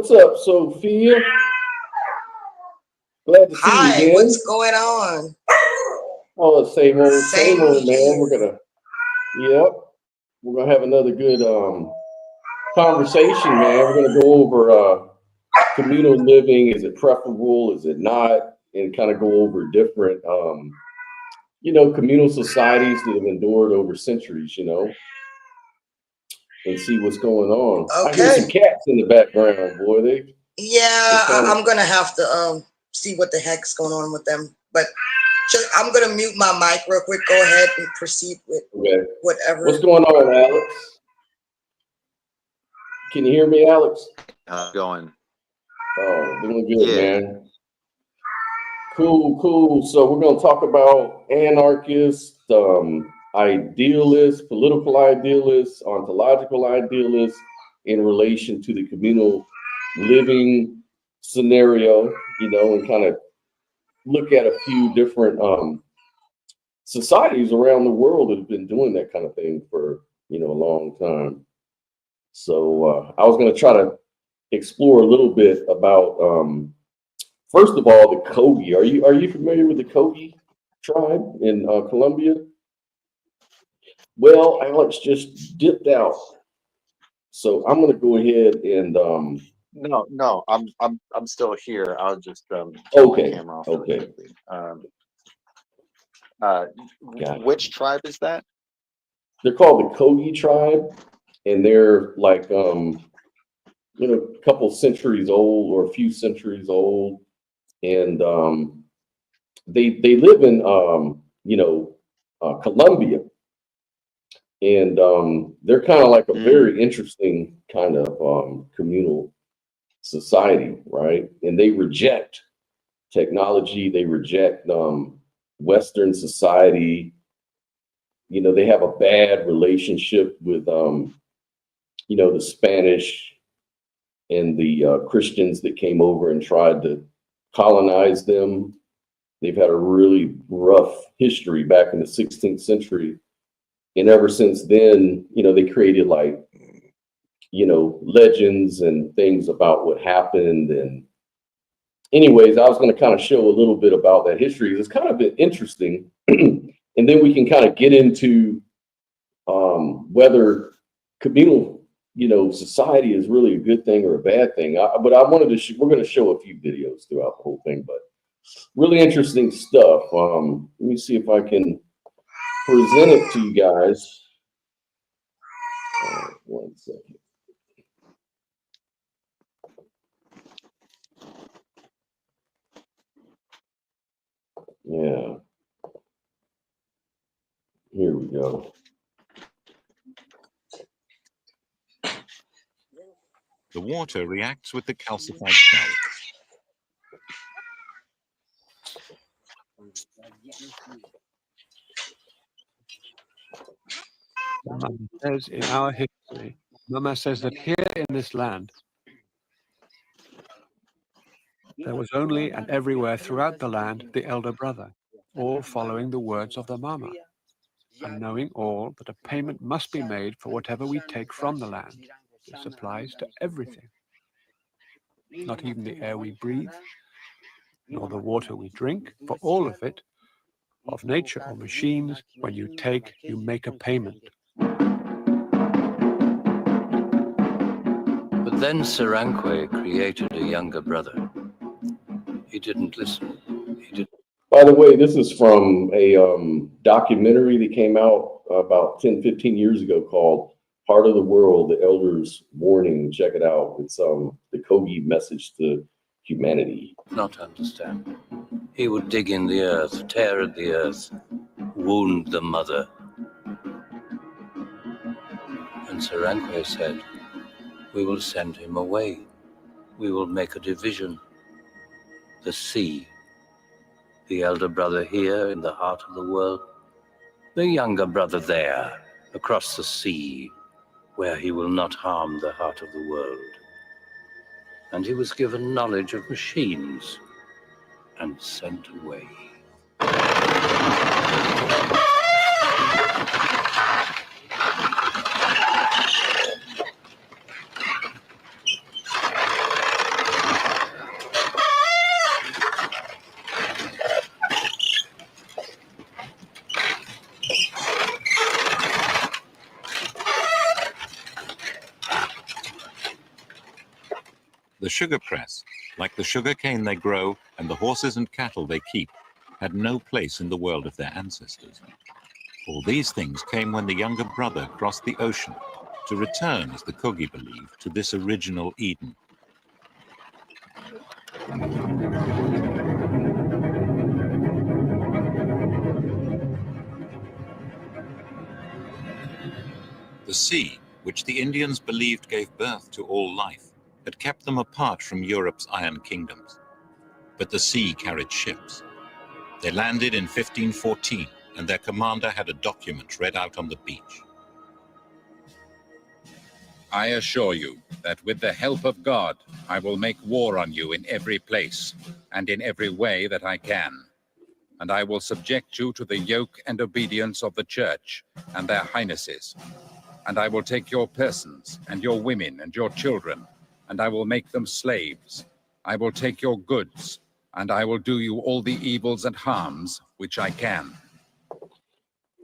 What's up, Sophia? Glad to see you Hi, again. what's going on? Oh, same old, man. Here. Yep, we're gonna have another good conversation, man. We're gonna go over communal living. Is it preferable? Is it not? And kind of go over different, communal societies that have endured over centuries, and see what's going on. I hear some Okay. cats in the background, boy. I'm gonna have to see what the heck's going on with them. But I'm gonna mute my mic real quick. Go ahead and proceed with whatever. What's going on, Alex? Can you hear me, Alex? How's it going? Oh, doing good, man. Cool. So we're going to talk about anarchists, idealists, political idealists, ontological idealists in relation to the communal living scenario, and kind of look at a few different societies around the world that have been doing that kind of thing for, a long time. So I was going to try to explore a little bit about first of all, the Kogi. Are you familiar with the Kogi tribe in Colombia? Well, Alex just dipped out, so I'm going to go ahead and. No, I'm still here. I'll just turn okay. the camera off. Okay. Which tribe is that? They're called the Kogi tribe, and they're like a couple centuries old or a few centuries old. And they live in Colombia, and they're kind of like a very interesting kind of communal society, right? And they reject technology, they reject Western society. They have a bad relationship with the Spanish and the Christians that came over and tried to colonize them. They've had a really rough history back in the 16th century. And ever since then, they created legends and things about what happened. And anyways, I was going to kind of show a little bit about that history. It's kind of been interesting. And then we can kind of get into whether communal society is really a good thing or a bad thing. But I wanted to, we're going to show a few videos throughout the whole thing, but really interesting stuff. Let me see if I can present it to you guys. 1 second. Yeah. Here we go. The water reacts with the calcified salt. Mama says in our history, Mama says that here in this land, there was only and everywhere throughout the land the elder brother, all following the words of the Mama, and knowing all that a payment must be made for whatever we take from the land. This applies to everything, not even the air we breathe, nor the water we drink, for all of it, of nature or machines, when you take, you make a payment. But then Sarankwe created a younger brother. He didn't listen. By the way, this is from a documentary that came out about 10, 15 years ago called Heart of the World, the Elders' Warning. Check it out. It's the Kogi message to humanity. Not understand. He would dig in the earth, tear at the earth, wound the mother. And Sarankwe said, we will send him away. We will make a division. The sea. The elder brother here in the heart of the world. The younger brother there, across the sea, where he will not harm the heart of the world. And he was given knowledge of machines and sent away. The sugar press, like the sugar cane they grow and the horses and cattle they keep, had no place in the world of their ancestors. All these things came when the younger brother crossed the ocean to return, as the Kogi believed, to this original Eden. The sea, which the Indians believed gave birth to all life, had kept them apart from Europe's iron kingdoms. But the sea carried ships. They landed in 1514, and their commander had a document read out on the beach. I assure you that with the help of God, I will make war on you in every place and in every way that I can. And I will subject you to the yoke and obedience of the church and their highnesses. And I will take your persons and your women and your children, and I will make them slaves. I will take your goods, and I will do you all the evils and harms which I can.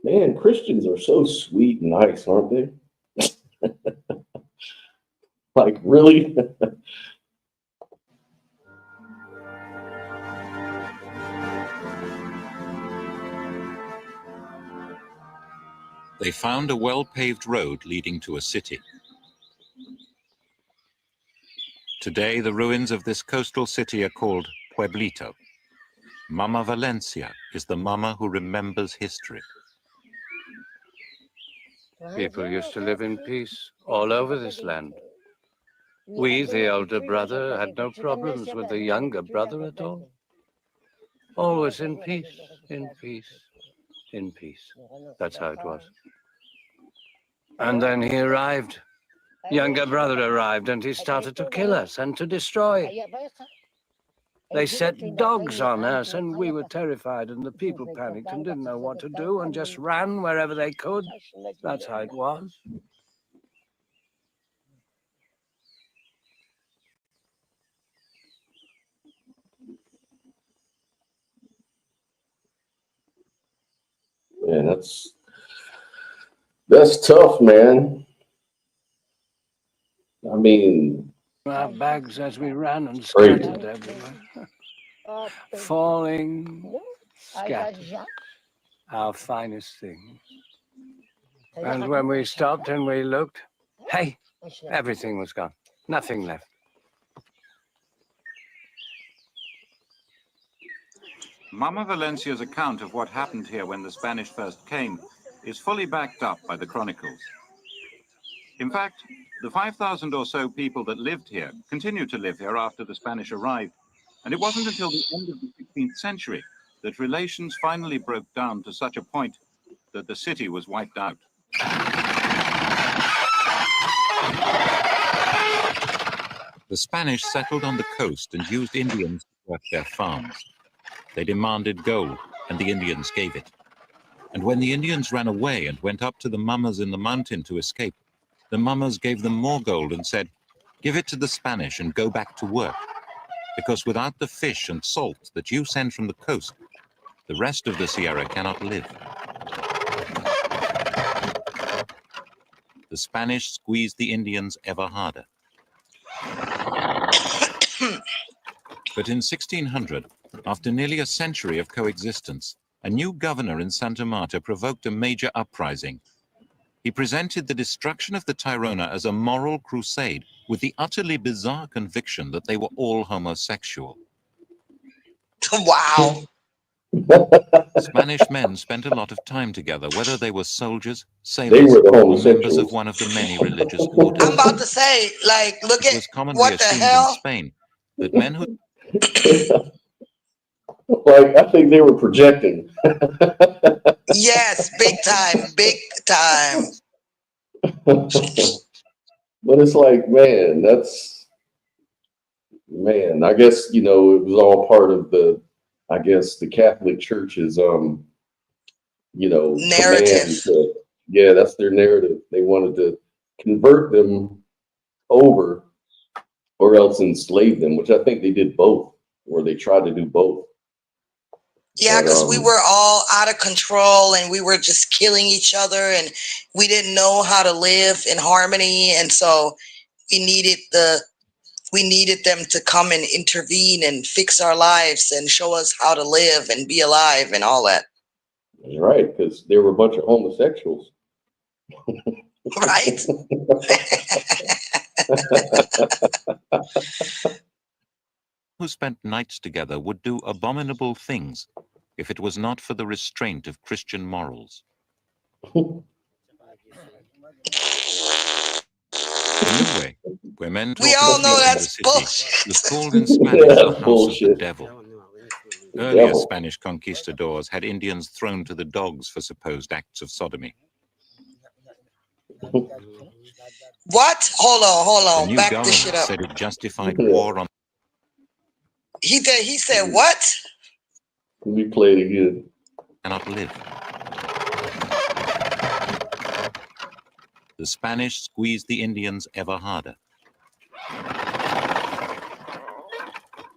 Man, Christians are so sweet and nice, aren't they? Like, really? They found a well-paved road leading to a city. Today, the ruins of this coastal city are called Pueblito. Mama Valencia is the mama who remembers history. People used to live in peace all over this land. We, the older brother, had no problems with the younger brother at all. Always in peace, in peace, in peace. That's how it was. And then he arrived. Younger brother arrived, and he started to kill us and to destroy. They set dogs on us, and we were terrified, and the people panicked and didn't know what to do and just ran wherever they could. That's how it was. Man, that's tough, man. I mean, Our bags as we ran and scattered everywhere. Falling, scattered. Our finest things. And when we stopped and we looked, hey, everything was gone. Nothing left. Mama Valencia's account of what happened here when the Spanish first came is fully backed up by the chronicles. In fact, the 5,000 or so people that lived here continued to live here after the Spanish arrived, and it wasn't until the end of the 16th century that relations finally broke down to such a point that the city was wiped out. The Spanish settled on the coast and used Indians to work their farms. They demanded gold, and the Indians gave it. And when the Indians ran away and went up to the mamas in the mountain to escape, the mamas gave them more gold and said, "Give it to the Spanish and go back to work. Because without the fish and salt that you send from the coast, the rest of the Sierra cannot live." The Spanish squeezed the Indians ever harder. But in 1600, after nearly a century of coexistence, a new governor in Santa Marta provoked a major uprising. He presented the destruction of the Tairona as a moral crusade with the utterly bizarre conviction that they were all homosexual. Wow. Spanish men spent a lot of time together, whether they were soldiers, sailors, or members of one of the many religious orders. I'm about to say, like, look at what the hell? In Spain that men who like, I think they were projecting. Yes, big time, big time. But it's like, man, I guess, you know, it was all part of the Catholic Church's, you know, narrative. Yeah, that's their narrative. They wanted to convert them over or else enslave them, which I think they did both, or they tried to do both. Yeah, because we were all out of control and we were just killing each other and we didn't know how to live in harmony. And so we needed the we needed them to come and intervene and fix our lives and show us how to live and be alive and all that. That's right, because there were a bunch of homosexuals. Right? Who spent nights together would do abominable things if it was not for the restraint of Christian morals. The New Way, where men talk We all and know sleep in the that's city, bullshit. was called in Spanish the house of the devil. The Earlier devil. Spanish conquistadors had Indians thrown to the dogs for supposed acts of sodomy. What? Hold The on. new Back this shit governor up. said it justified war on. He said what? We played again. Cannot live. The Spanish squeezed the Indians ever harder.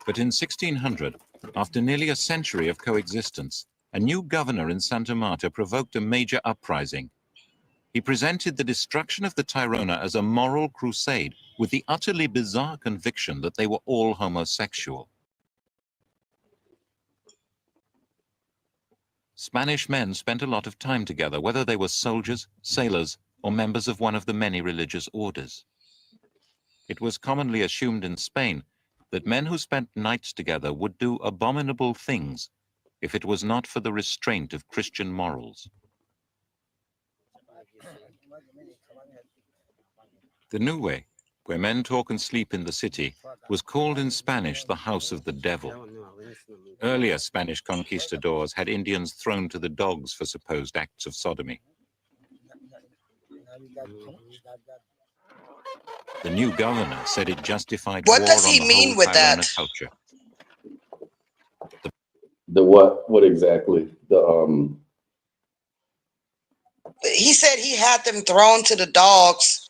But in 1600, after nearly a century of coexistence, a new governor in Santa Marta provoked a major uprising. He presented the destruction of the Tirona as a moral crusade with the utterly bizarre conviction that they were all homosexual. Spanish men spent a lot of time together, whether they were soldiers, sailors, or members of one of the many religious orders. It was commonly assumed in Spain that men who spent nights together would do abominable things if it was not for the restraint of Christian morals. The New Way, where men talk and sleep in the city, was called in Spanish the house of the devil. Earlier Spanish conquistadors had Indians thrown to the dogs for supposed acts of sodomy. The new governor said it justified What war does on he the mean whole with Tirona that? culture. The what? What exactly? He said he had them thrown to the dogs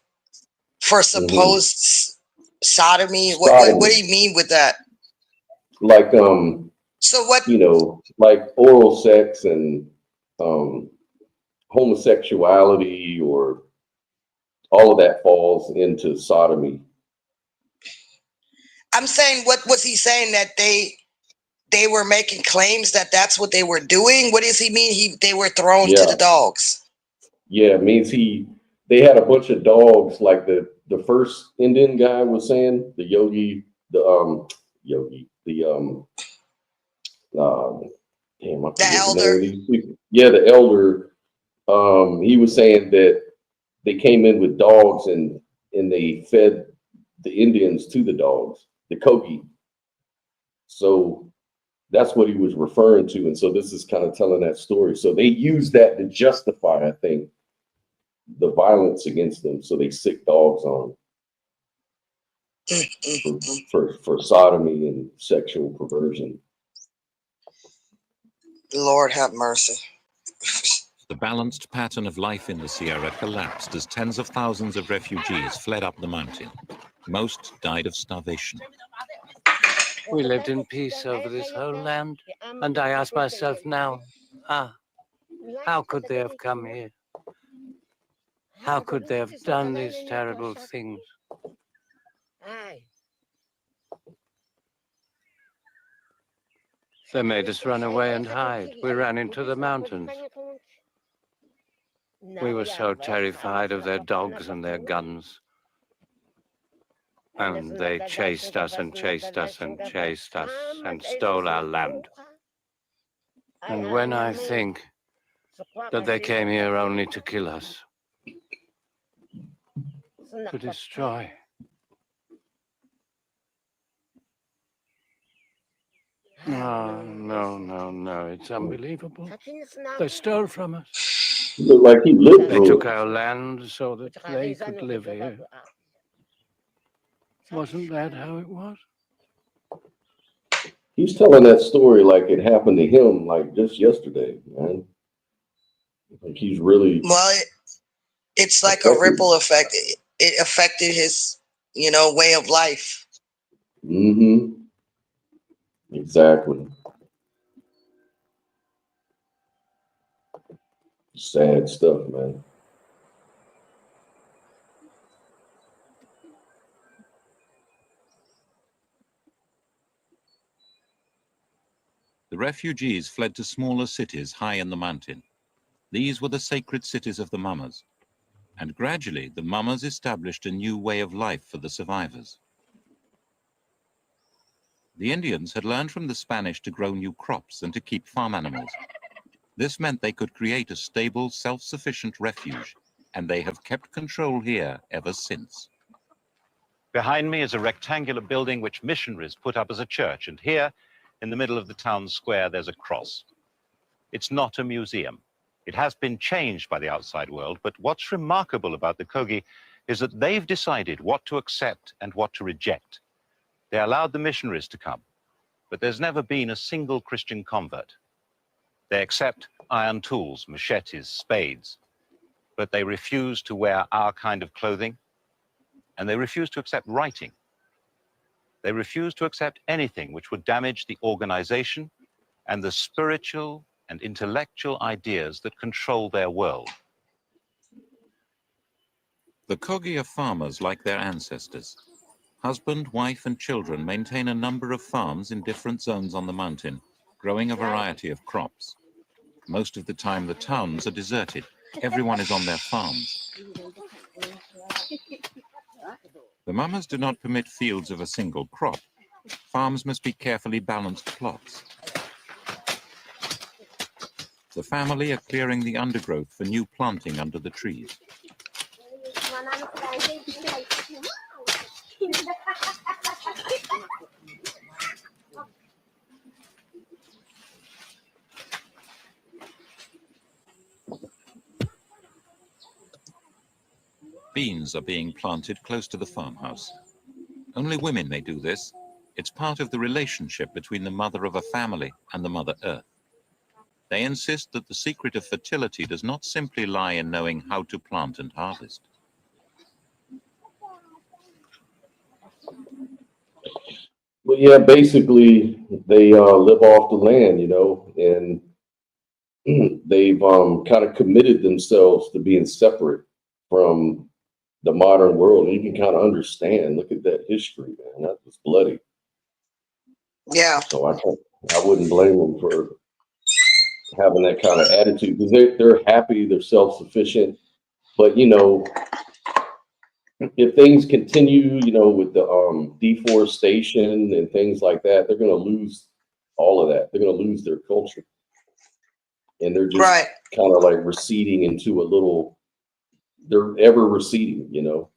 for supposed sodomy. What do you mean with that? Like So what? you know, like oral sex and homosexuality, or all of that falls into sodomy. I'm saying, what was he saying, that they were making claims that that's what they were doing? What does he mean? They were thrown to the dogs. Yeah, it means they had a bunch of dogs, like the first Indian guy was saying, the yogi, damn, I forget the name of these people. Yeah, the elder. He was saying that they came in with dogs and they fed the Indians to the dogs, the Kogi. So that's what he was referring to. And so this is kind of telling that story. So they use that to justify, I think, the violence against them. So they sick dogs on for sodomy and sexual perversion. Lord have mercy. The balanced pattern of life in the Sierra collapsed as tens of thousands of refugees fled up the mountain. Most died of starvation. We lived in peace over this whole land, and I ask myself now, how could they have come here? How could they have done these terrible things? They made us run away and hide. We ran into the mountains. We were so terrified of their dogs and their guns. And they chased us and chased us and chased us and stole our land. And when I think that they came here only to kill us, to destroy. No, it's unbelievable. They stole from us. Look like he lived They through took it. our land so that they could live here. Wasn't that how it was? He's telling that story like it happened to him, like just yesterday, man. Like he's really. Well, it's like a ripple effect. It affected his, way of life. Mm-hmm. Exactly. Sad stuff, man. The refugees fled to smaller cities high in the mountain. These were the sacred cities of the Mamas. And gradually, the Mamas established a new way of life for the survivors. The Indians had learned from the Spanish to grow new crops and to keep farm animals. This meant they could create a stable, self-sufficient refuge, and they have kept control here ever since. Behind me is a rectangular building which missionaries put up as a church, and here, in the middle of the town square, there's a cross. It's not a museum. It has been changed by the outside world, but what's remarkable about the Kogi is that they've decided what to accept and what to reject. They allowed the missionaries to come, but there's never been a single Christian convert. They accept iron tools, machetes, spades, but they refuse to wear our kind of clothing, and they refuse to accept writing. They refuse to accept anything which would damage the organization and the spiritual and intellectual ideas that control their world. The Kogi are farmers like their ancestors. Husband, wife, and children maintain a number of farms in different zones on the mountain, growing a variety of crops. Most of the time, the towns are deserted. Everyone is on their farms. The Mamas do not permit fields of a single crop. Farms must be carefully balanced plots. The family are clearing the undergrowth for new planting under the trees. Beans are being planted close to the farmhouse. Only women may do this. It's part of the relationship between the mother of a family and the Mother Earth. They insist that the secret of fertility does not simply lie in knowing how to plant and harvest. Well, yeah, basically they live off the land, you know, and they've kind of committed themselves to being separate from the modern world. And you can kind of understand, look at that history, man, that was bloody. Yeah. So I wouldn't blame them for having that kind of attitude, because they're happy, they're self-sufficient. But, you know, if things continue, you know, with the deforestation and things like that, they're going to lose all of that. They're going to lose their culture. And they're just kind of like receding into a little, they're ever receding, you know,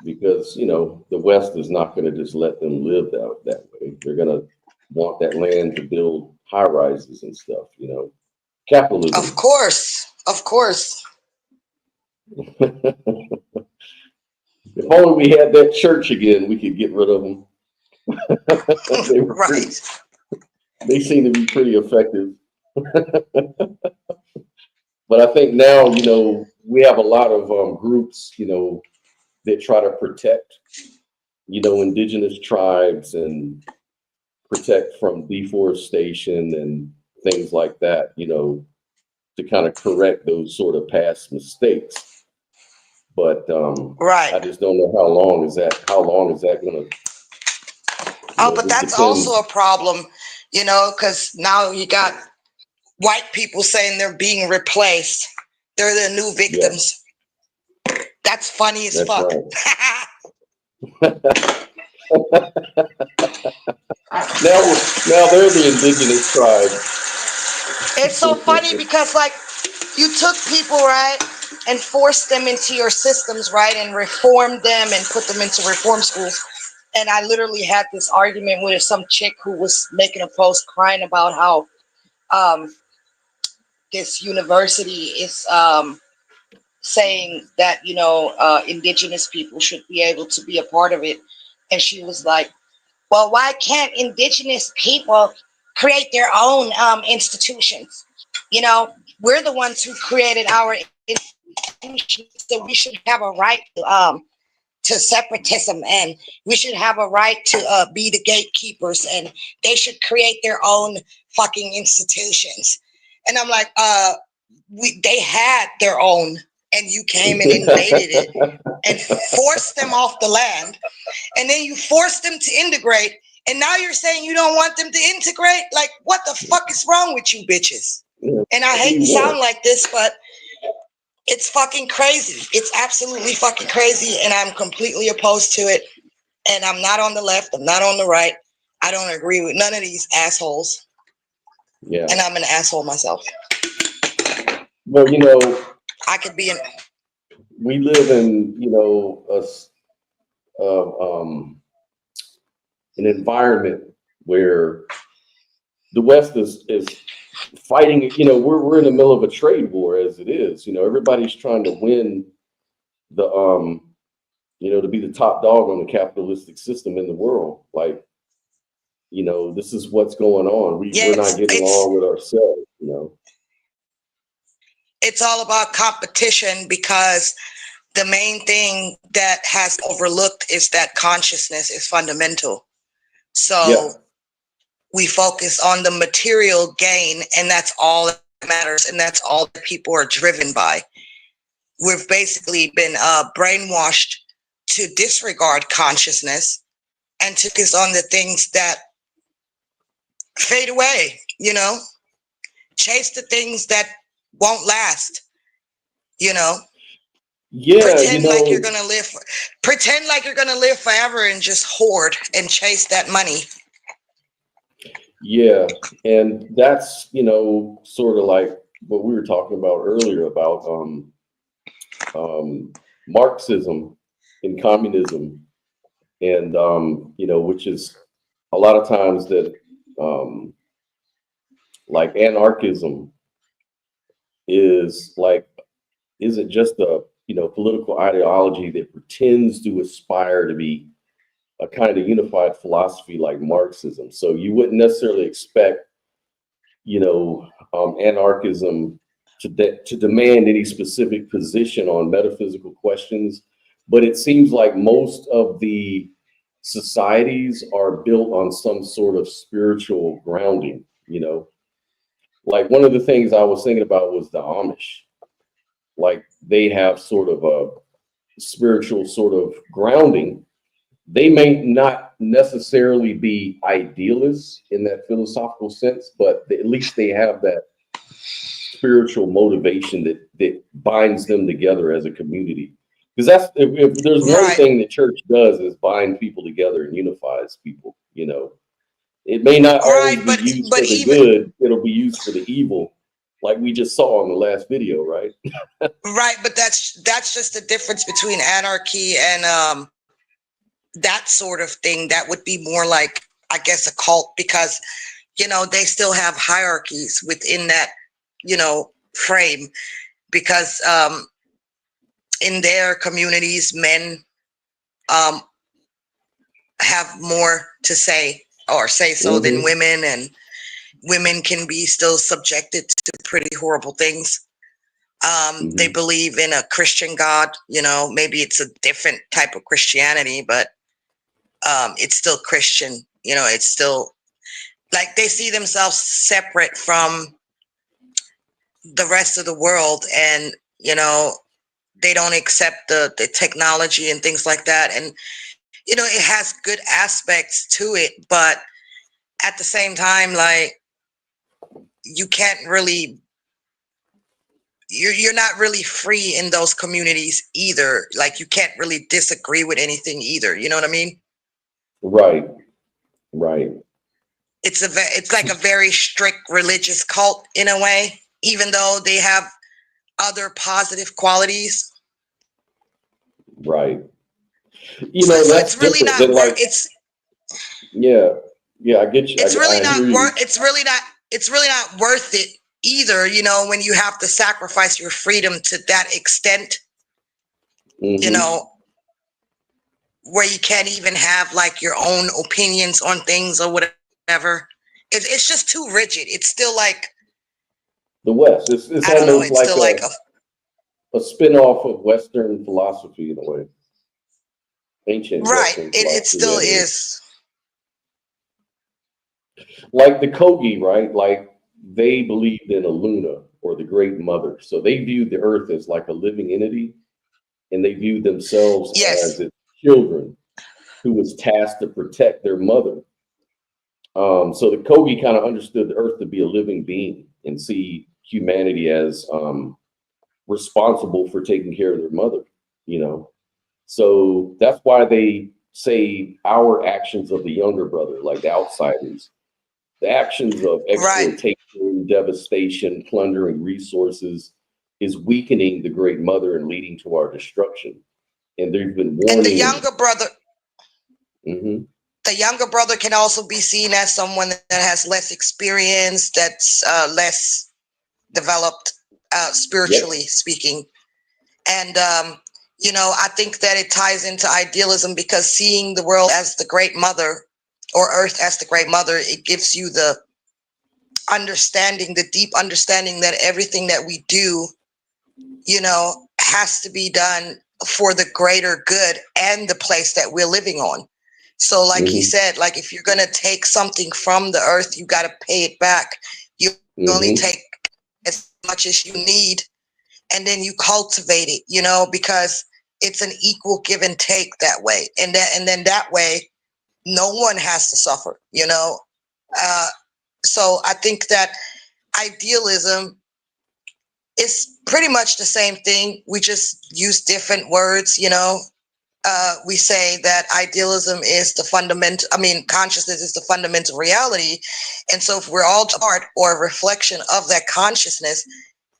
because, you know, the West is not going to just let them live that way. They're going to want that land to build high rises and stuff, you know, capitalism. Of course. Of course. If only we had that church again, we could get rid of them. They seem to be pretty effective. But I think now, you know, we have a lot of groups, you know, that try to protect, you know, indigenous tribes and protect from deforestation and things like that, you know, to kind of correct those sort of past mistakes. But I just don't know how long is that going to. Oh, but that's also a problem, you know, because now you got white people saying they're being replaced. They're the new victims. Yeah. That's funny as fuck. Right. now they're the indigenous tribe. It's so funny because, like, you took people, right, and forced them into your systems, right, and reformed them and put them into reform schools. And I literally had this argument with some chick who was making a post crying about how this university is saying that, you know, indigenous people should be able to be a part of it. And she was like, well, why can't indigenous people create their own institutions? You know, we're the ones who created our institutions, so we should have a right to separatism, and we should have a right to be the gatekeepers, and they should create their own fucking institutions. And I'm like, they had their own, and you came and invaded it and forced them off the land, and then you forced them to integrate, And now you're saying you don't want them to integrate? Like, what the fuck is wrong with you bitches? And I hate to sound like this, but it's fucking crazy. It's absolutely fucking crazy. And I'm completely opposed to it. And I'm not on the left. I'm not on the right. I don't agree with none of these assholes. Yeah. And I'm an asshole myself. Well, you know, I could be we live in, you know, an environment where the West is fighting. You know, we're in the middle of a trade war as it is. You know, everybody's trying to win the you know, to be the top dog on the capitalistic system in the world. Like, you know, this is what's going on. We're not getting along with ourselves, you know. It's all about competition, because the main thing that has overlooked is that consciousness is fundamental. So we focus on the material gain, and that's all that matters, and that's all that people are driven by. We've basically been brainwashed to disregard consciousness and to focus on the things that fade away, you know, chase the things that won't last, you know. Yeah, pretend you know, like you're gonna live pretend like you're gonna live forever and just hoard and chase that money. Yeah, and that's, you know, sort of like what we were talking about earlier about Marxism and communism, and you know, which is a lot of times that like anarchism is like, isn't just a, you know, political ideology that pretends to aspire to be a kind of unified philosophy like Marxism. So you wouldn't necessarily expect, you know, anarchism to demand any specific position on metaphysical questions, but it seems like most of the societies are built on some sort of spiritual grounding, you know. Like one of the things I was thinking about was the Amish. Like they have sort of a spiritual sort of grounding. They may not necessarily be idealists in that philosophical sense, but at least they have that spiritual motivation that binds them together as a community. Because that's, if there's one thing the church does, is bind people together and unifies people. You know, it may not always be used for the good; it'll be used for the evil, like we just saw in the last video, right? Right, but that's just the difference between anarchy and that sort of thing. That would be more like, I guess, a cult, because, you know, they still have hierarchies within that, you know, frame, because in their communities, men have more to say, or say so, than women, and women can be still subjected to pretty horrible things. They believe in a Christian God, you know, maybe it's a different type of Christianity, but it's still Christian, you know. It's still like they see themselves separate from the rest of the world, and, you know, they don't accept the technology and things like that. And, you know, it has good aspects to it, but at the same time, like, you can't really, you're not really free in those communities either. Like, you can't really disagree with anything either. You know what I mean? Right. Right. It's like a very strict religious cult in a way, even though they have other positive qualities. Right. You know, so that's it's really different not than like, yeah, I get you. It's really I not hear you. worth. It's really not worth it either. You know, when you have to sacrifice your freedom to that extent, you know, where you can't even have like your own opinions on things or whatever. It's just too rigid. It's still like the West. It's I don't know. almost It's still like a spin-off of Western philosophy in a way. Ancient Western philosophy. It still is. Like the Kogi, right? Like they believed in a Luna, or the Great Mother. So they viewed the Earth as like a living entity, and they viewed themselves as its children, who was tasked to protect their mother. So the Kogi kind of understood the earth to be a living being and see humanity as responsible for taking care of their mother, you know. So that's why they say our actions of the younger brother, like the outsiders, the actions of Right. exploitation, devastation, plundering resources is weakening the great mother and leading to our destruction. And they've been And warning. Mm-hmm. The younger brother can also be seen as someone that has less experience, that's less developed spiritually speaking. And, you know, I think that it ties into idealism, because seeing the world as the great mother, or earth as the great mother, it gives you the understanding, the deep understanding that everything that we do, you know, has to be done for the greater good and the place that we're living on. So like he said, like if you're going to take something from the earth, you got to pay it back. You only take as much as you need, and then you cultivate it, you know, because it's an equal give and take that way. And then that way, no one has to suffer, you know? So I think that idealism is pretty much the same thing. We just use different words, you know? We say that idealism is the fundamental, consciousness is the fundamental reality. And so if we're all part or a reflection of that consciousness,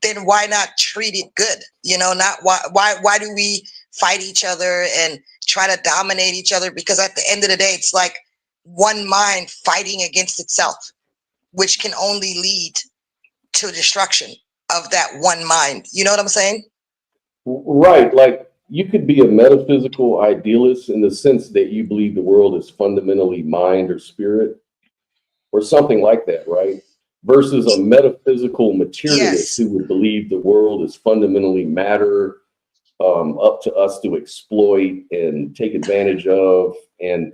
then why not treat it good? You know, not why do we fight each other and try to dominate each other? Because at the end of the day, it's like one mind fighting against itself, which can only lead to destruction of that one mind. You know what I'm saying? Right. Like you could be a metaphysical idealist in the sense that you believe the world is fundamentally mind or spirit or something like that, right? Versus a metaphysical materialist who would believe the world is fundamentally matter, up to us to exploit and take advantage of. And,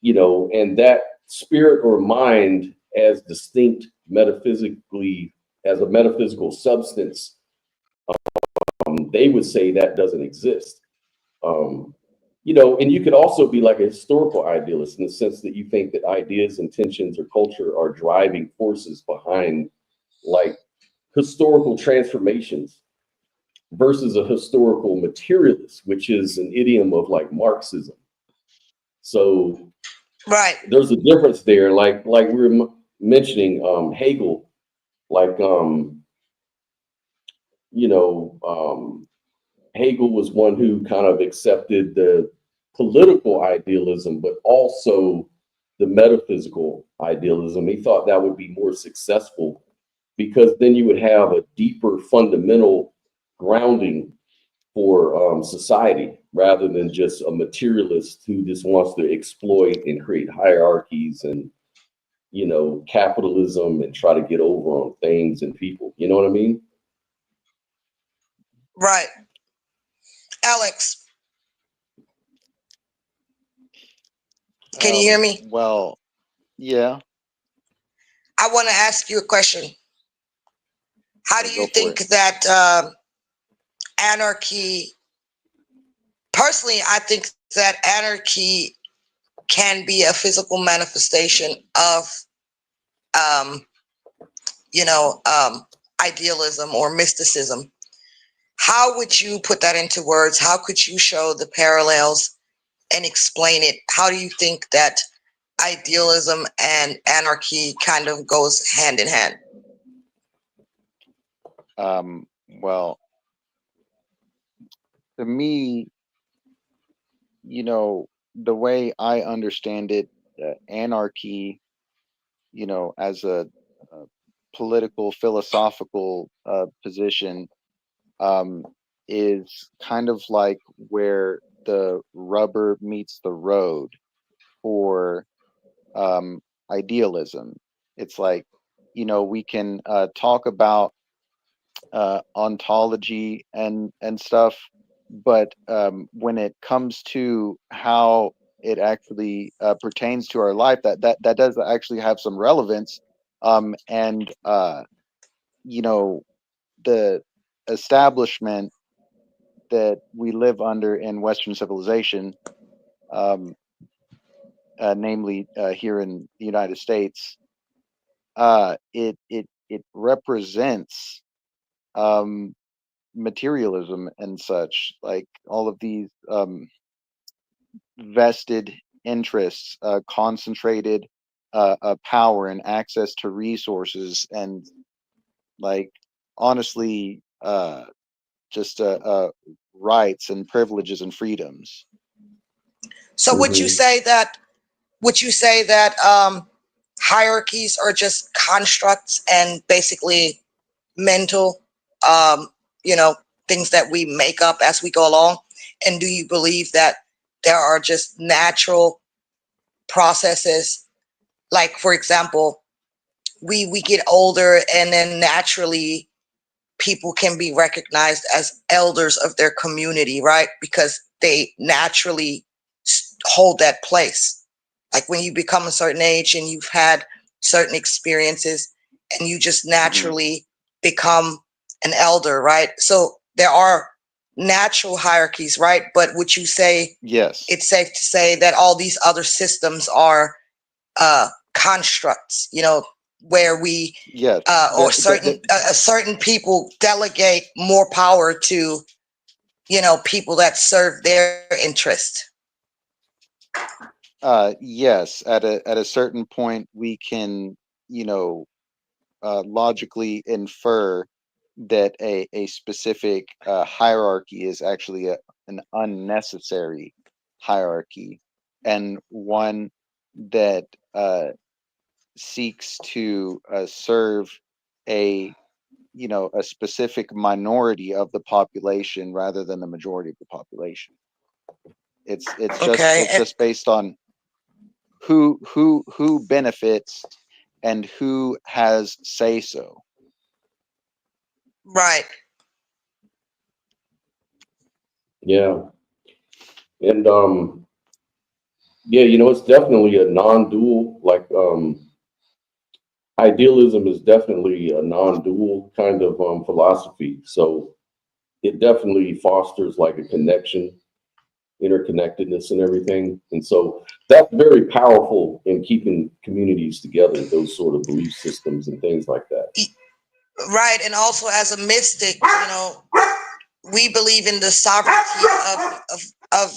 you know, and that spirit or mind as distinct metaphysically, as a metaphysical substance, they would say that doesn't exist. You know, and you could also be like a historical idealist in the sense that you think that ideas, intentions, or culture are driving forces behind like historical transformations, versus a historical materialist, which is an idiom of like Marxism. So there's a difference there. Like we were mentioning Hegel, like you know, Hegel was one who kind of accepted the political idealism, but also the metaphysical idealism. He thought that would be more successful because then you would have a deeper fundamental grounding for society rather than just a materialist who just wants to exploit and create hierarchies and, you know, capitalism and try to get over on things and people. You know what I mean? Right. Alex, can you hear me? Well, yeah. I want to ask you a question. How do you think that anarchy, personally, I think that anarchy can be a physical manifestation of, you know, idealism or mysticism. How would you put that into words? How could you show the parallels and explain it? How do you think that idealism and anarchy kind of goes hand in hand? Well, to me, you know, the way I understand it, anarchy, you know, as a political, philosophical position, is kind of like where the rubber meets the road for idealism. It's like, you know, we can talk about ontology and stuff, but when it comes to how it actually pertains to our life, that does actually have some relevance. And you know, the establishment that we live under in Western civilization, namely here in the United States, it represents materialism and such, like all of these vested interests, concentrated power and access to resources, and like honestly, just rights and privileges and freedoms. So would you say that hierarchies are just constructs and basically mental, um, things that we make up as we go along? And do you believe that there are just natural processes? Like, for example, we get older and then naturally people can be recognized as elders of their community, right? Because they naturally hold that place. Like when you become a certain age and you've had certain experiences and you just naturally become an elder, right? So there are natural hierarchies, right? But would you say Yes. it's safe to say that all these other systems are constructs, where we Yes. or certain people delegate more power to people that serve their interest? Yes, at a certain point we can, logically infer that a specific hierarchy is actually an unnecessary hierarchy, and one that seeks to serve a a specific minority of the population rather than the majority of the population. Okay. It's just based on who benefits and who has say so. Right. Yeah. And yeah, it's definitely a non-dual, like idealism is definitely a non-dual kind of philosophy. So it definitely fosters like a connection, interconnectedness and everything. And so that's very powerful in keeping communities together, those sort of belief systems and things like that. Right. And also as a mystic, we believe in the sovereignty of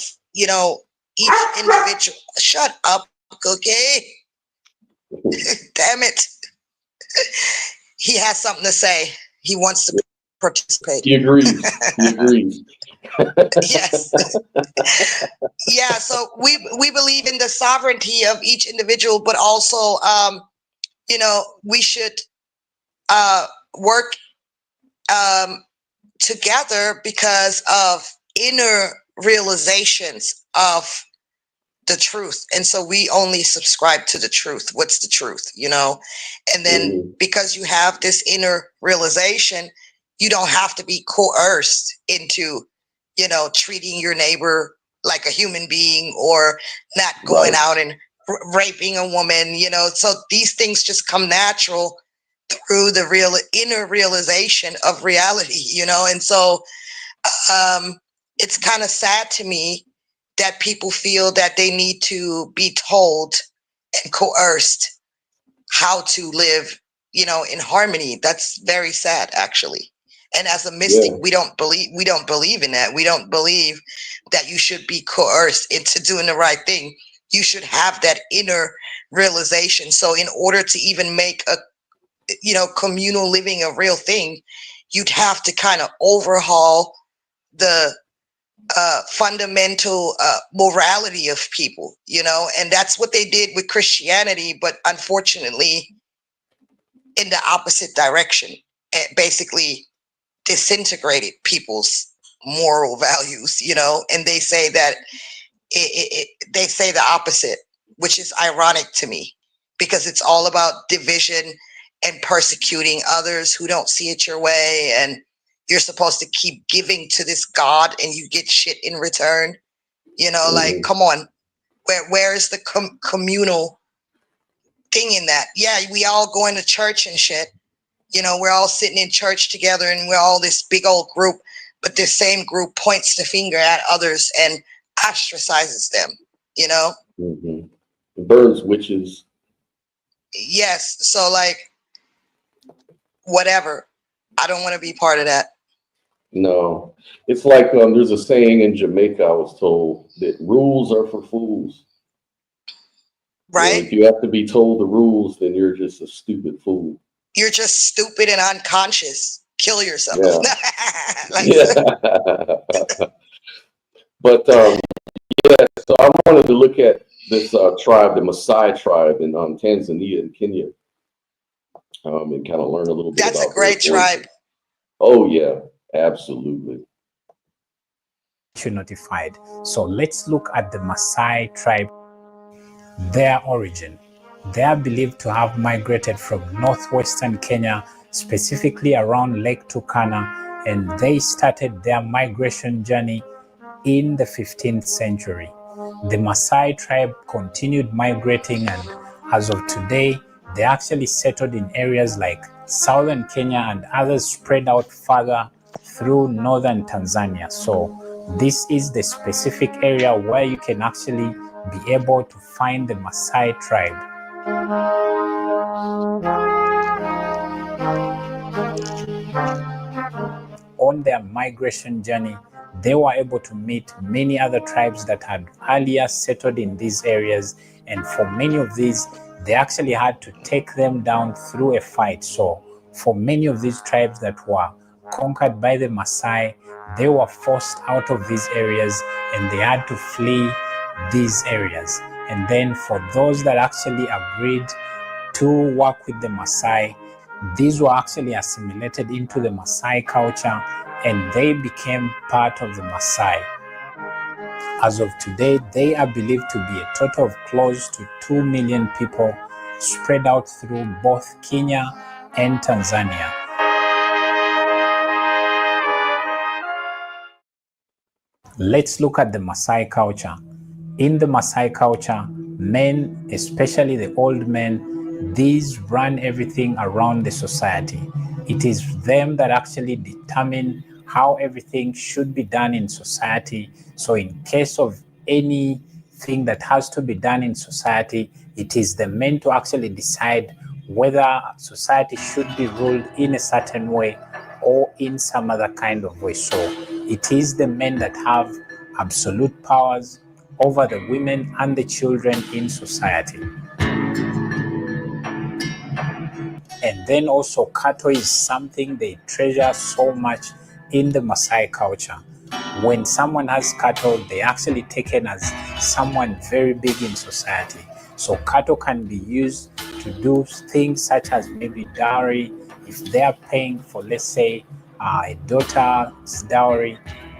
each individual. Shut up, Cookie. Damn it. He has something to say. He wants to participate. He agrees. He agrees. Yes. Yeah. So we believe in the sovereignty of each individual, but also, we should work together because of inner realizations of the truth. And so we only subscribe to the truth. What's the truth, And then because you have this inner realization, you don't have to be coerced into, treating your neighbor like a human being or not going out and raping a woman, So these things just come natural through the real inner realization of reality, And so it's kind of sad to me that people feel that they need to be told and coerced how to live, in harmony. That's very sad, actually. And as a mystic, we don't believe in that. We don't believe that you should be coerced into doing the right thing. You should have that inner realization. So in order to even make a communal living a real thing, you'd have to kind of overhaul the fundamental morality of people, and that's what they did with Christianity, but unfortunately in the opposite direction. It basically disintegrated people's moral values, and they say that they say the opposite, which is ironic to me because it's all about division and persecuting others who don't see it your way, and you're supposed to keep giving to this God and you get shit in return. Like, come on, where is the communal thing in that? Yeah, we all going to church and shit. We're all sitting in church together and we're all this big old group, but this same group points the finger at others and ostracizes them, Mm-hmm. Burns witches. Yes. So like, whatever. I don't want to be part of that. No, it's like there's a saying in Jamaica, I was told, that rules are for fools. Right? If you have to be told the rules, then you're just a stupid fool. You're just stupid and unconscious. Kill yourself. Yeah. Like, Yeah. But yeah, so I wanted to look at this tribe, the Maasai tribe in Tanzania and Kenya, and kind of learn a little bit that's about a great their tribe. origin. Oh yeah, absolutely. Notified. So let's look at the Maasai tribe. Their origin. They are believed to have migrated from northwestern Kenya, specifically around Lake Turkana, and they started their migration journey in the 15th century. The Maasai tribe continued migrating, and as of today, they actually settled in areas like southern Kenya, and others spread out further through northern Tanzania. So this is the specific area where you can actually be able to find the Maasai tribe. On their migration journey, they were able to meet many other tribes that had earlier settled in these areas, and for many of these, they actually had to take them down through a fight. So for many of these tribes that were conquered by the Maasai, they were forced out of these areas and they had to flee these areas. And then for those that actually agreed to work with the Maasai, these were actually assimilated into the Maasai culture and they became part of the Maasai. As of today, they are believed to be a total of close to 2 million people spread out through both Kenya and Tanzania. Let's look at the Maasai culture. In the Maasai culture, men, especially the old men, these run everything around the society. It is them that actually determine how everything should be done in society. So in case of anything that has to be done in society, it is the men to actually decide whether society should be ruled in a certain way or in some other kind of way. So it is the men that have absolute powers over the women and the children in society. And then also cattle is something they treasure so much in the Maasai culture. When someone has cattle, they actually taken as someone very big in society. So cattle can be used to do things such as maybe dowry. If they are paying for, let's say, a daughter's dowry,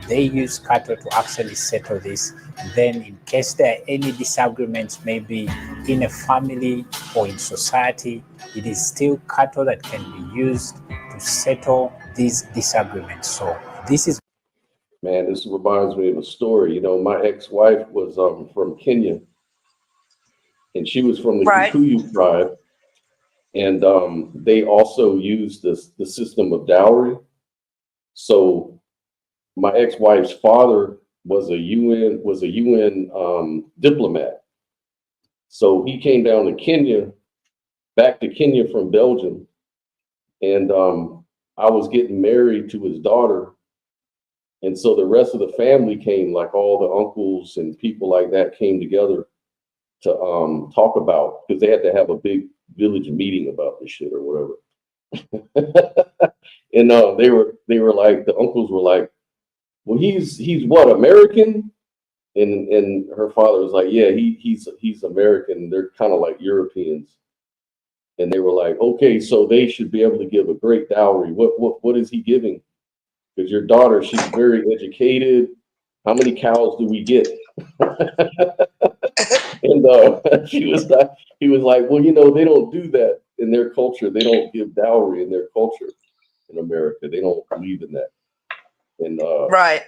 they use cattle to actually settle this. And then in case there are any disagreements, maybe in a family or in society, it is still cattle that can be used to settle these disagreements. So this is... Man, this reminds me of a story. You know, my ex-wife was from Kenya, and she was from the Right. Kikuyu tribe, and they also used the system of dowry. So my ex-wife's father was a UN diplomat. So he came down to Kenya, back to Kenya from Belgium, and I was getting married to his daughter. And so the rest of the family came, like all the uncles and people like that came together to talk about, because they had to have a big village meeting about this shit or whatever. And they were like, the uncles were like, well, he's what, American? And her father was like, yeah, he's American. They're kind of like Europeans. And they were like, okay, so they should be able to give a great dowry. What is he giving? Because your daughter, she's very educated. How many cows do we get? And he was like, well, you know, they don't do that in their culture. They don't give dowry in their culture in America. They don't believe in that. And Right.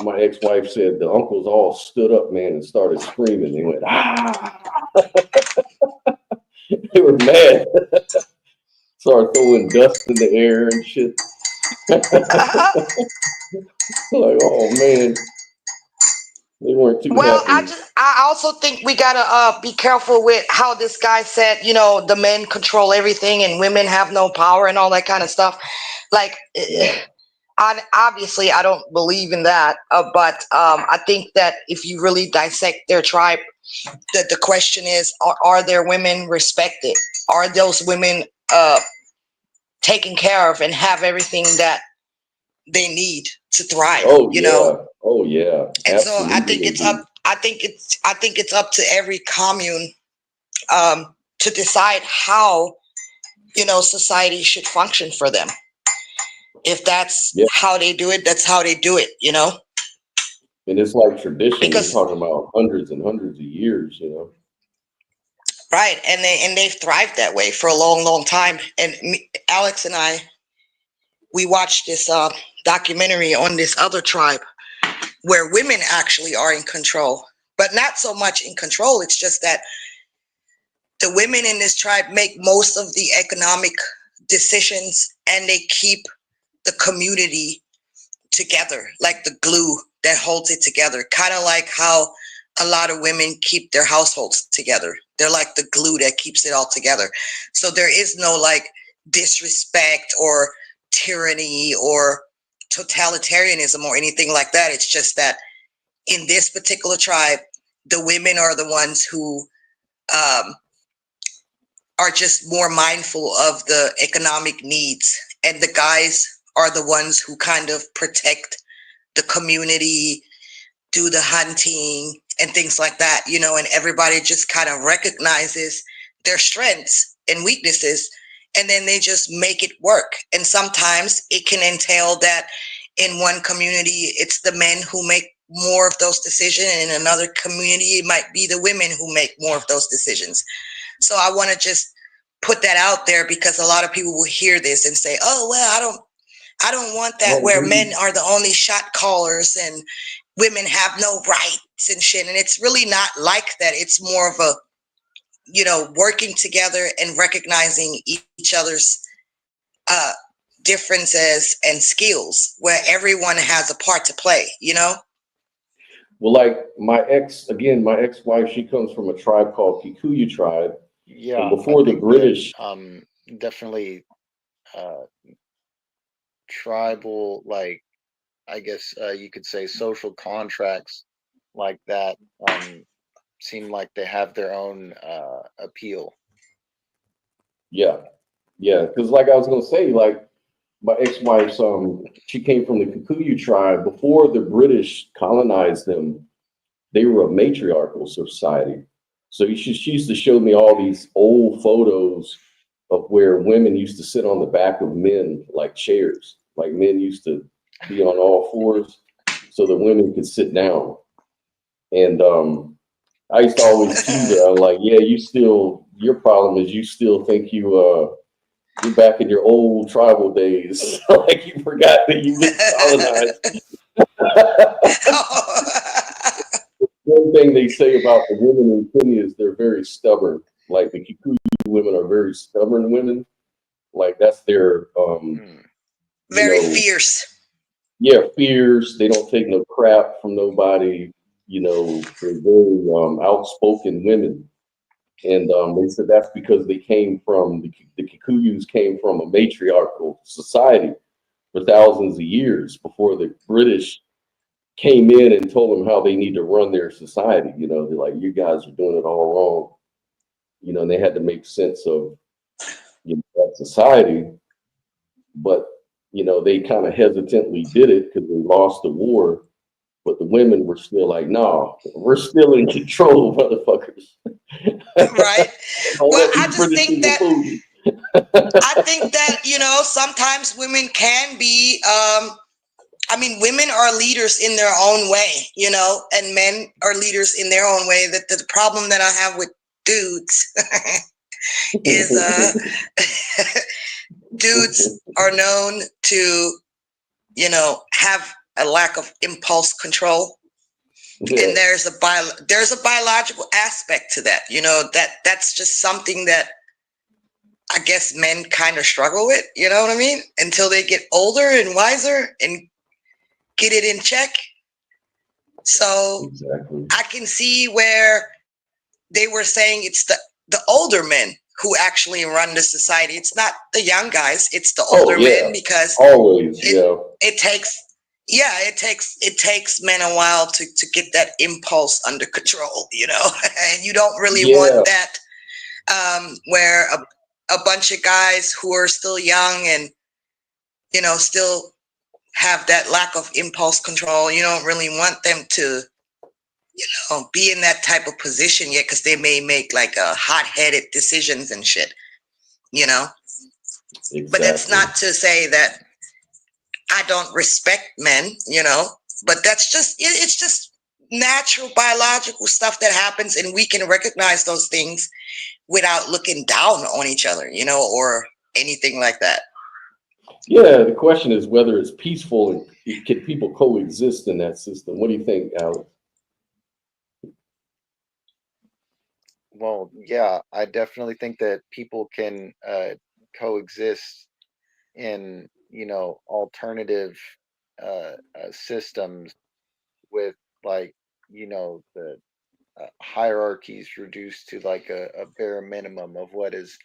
my ex-wife said the uncles all stood up, man, and started screaming. They went, ah! They were mad. Started throwing dust in the air and shit. Like, oh man. They weren't too Well, happy. I also think we gotta be careful with how this guy said, you know, the men control everything and women have no power and all that kind of stuff. Like, Yeah. obviously, I don't believe in that. But I think that if you really dissect their tribe, that the question is, are their women respected? Are those women taken care of and have everything that they need to thrive? Oh You know, yeah. Oh yeah. and so I think Absolutely, they it's up. do. I think it's up to every commune to decide how, you know, society should function for them. If that's Yeah. how they do it, that's how they do it. You know, And it's like tradition. We're because talking about hundreds and hundreds of years. You know. right, and they've thrived that way for a long, long time. And Alex and I, we watched this documentary on this other tribe where women actually are in control, but not so much in control. It's just that the women in this tribe make most of the economic decisions and they keep the community together, like the glue that holds it together. Kind of like how a lot of women keep their households together. They're like the glue that keeps it all together. So there is no like disrespect or tyranny or totalitarianism or anything like that. It's just that in this particular tribe, the women are the ones who are just more mindful of the economic needs, and the guys are the ones who kind of protect the community, do the hunting and things like that, you know, and everybody just kind of recognizes their strengths and weaknesses, and then they just make it work. And sometimes it can entail that in one community it's the men who make more of those decisions, and in another community it might be the women who make more of those decisions. So I want to just put that out there, because a lot of people will hear this and say, oh well, I don't want that, Oh, where men really? are the only shot callers and women have no rights and shit. And it's really not like that. It's more of a, you know, working together and recognizing each other's uh, differences and skills, where everyone has a part to play, you know? Well, like my ex-wife, she comes from a tribe called Kikuyu tribe, and Yeah, I before the think that British, definitely uh, tribal, like I guess you could say social contracts like that seem like they have their own appeal. yeah, yeah, because like I was gonna say, like my ex-wife's, she came from the Kikuyu tribe. Before the British colonized them, they were a matriarchal society. So she used to show me all these old photos of where women used to sit on the back of men like chairs. Like men used to be on all fours so the women could sit down. And I used to always tease her. I'm like, yeah, your problem is you still think you're back in your old tribal days. Like you forgot that you've been colonized. One thing they say about the women in Kenya is they're very stubborn. Like the Kikuyu women are very stubborn women. Like that's their, you Very know, fierce. yeah, fierce. They don't take no crap from nobody. You know, they're very outspoken women. And they said that's because they came from the Kikuyus came from a matriarchal society for thousands of years before the British came in and told them how they need to run their society. You know, they're like, you guys are doing it all wrong. You know, and they had to make sense of, you know, that society. But, you know, they kind of hesitantly did it because they lost the war. But the women were still like, no, we're still in control, motherfuckers. Right. Don't Well, let I these just British think people that fool you. you know, sometimes women can be I mean, women are leaders in their own way, you know, and men are leaders in their own way. That the problem that I have with dudes is dudes are known to, you know, have a lack of impulse control. Yeah. And there's a biological aspect to that, you know, that's just something that I guess men kind of struggle with, you know what I mean? Until they get older and wiser and get it in check. So Exactly. I can see where they were saying it's the older men who actually run the society. It's not the young guys. It's the older men, because always, it takes men a while to get that impulse under control, you know, and you don't really want that where a bunch of guys who are still young and, you know, still have that lack of impulse control. You don't really want them to, you know, be in that type of position yet, because they may make like hot-headed decisions and shit, you know. Exactly. But that's not to say that I don't respect men, you know, but that's just, it's just natural biological stuff that happens, and we can recognize those things without looking down on each other, you know, or anything like that. Yeah, the question is whether it's peaceful and can people coexist in that system. What do you think, Alex? Well, yeah, I definitely think that people can coexist in, you know, alternative systems with, like, you know, the hierarchies reduced to like a bare minimum of what is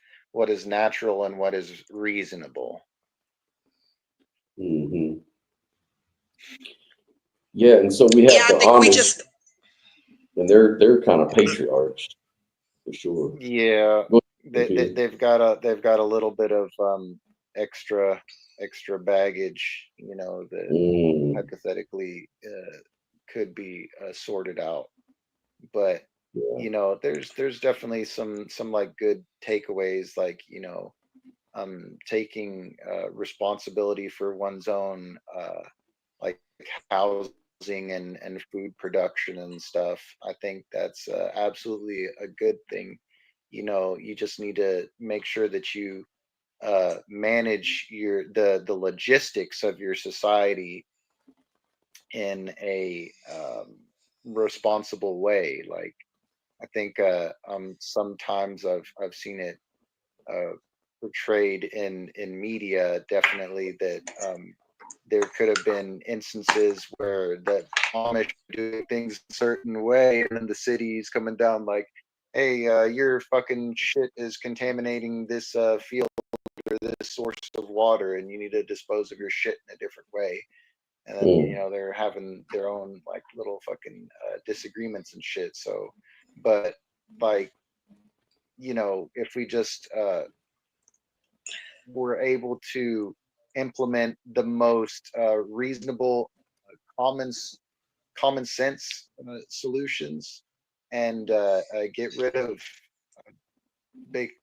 natural and what is reasonable. Mm-hmm. Yeah, and so we have I the think we Amish, just, and they're kind of patriarchs for sure. Yeah, Go ahead. they've got a little bit of extra baggage, you know, that hypothetically could be sorted out. But Yeah. you know, there's definitely some like good takeaways, like, you know, taking responsibility for one's own like housing and food production and stuff. I think that's absolutely a good thing. You know, you just need to make sure that you manage the logistics of your society in a responsible way. Like, I think sometimes I've seen it portrayed in media, definitely, that there could have been instances where the Amish are doing things a certain way, and then the city's coming down like, hey, your fucking shit is contaminating this field or this source of water, and you need to dispose of your shit in a different way. And then, you know, they're having their own like little fucking disagreements and shit. So, but like, you know, if we just were able to implement the most reasonable, common sense solutions, and get rid of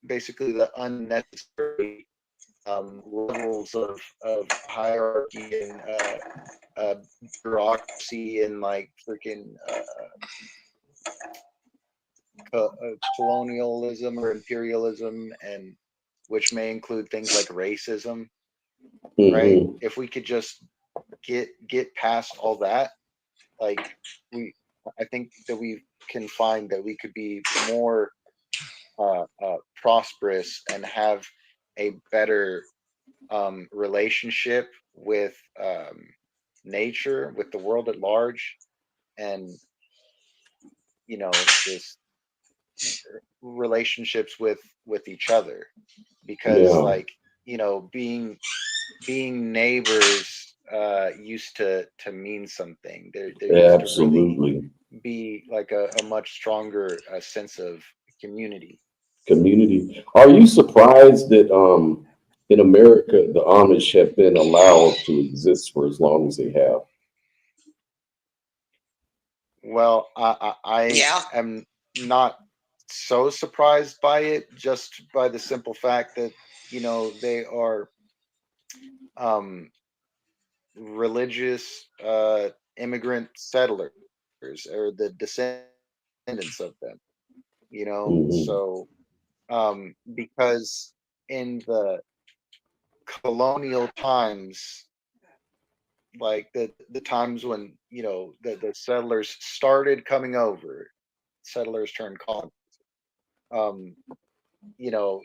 basically the unnecessary levels of hierarchy and bureaucracy and like freaking colonialism or imperialism, and which may include things like racism, right? If we could just get past all that, like, I think that we can find that we could be more prosperous and have a better relationship with nature, with the world at large, and, you know, just relationships with each other. Because, like, you know, being neighbors used to mean something. There used to really be like a much stronger sense of community. Are you surprised that in America the Amish have been allowed to exist for as long as they have? Well, I am not so surprised by it, just by the simple fact that, you know, they are religious immigrant settlers, or the descendants of them, you know. So because in the colonial times, like the times when, you know, the settlers started coming over, settlers turned colonists, you know,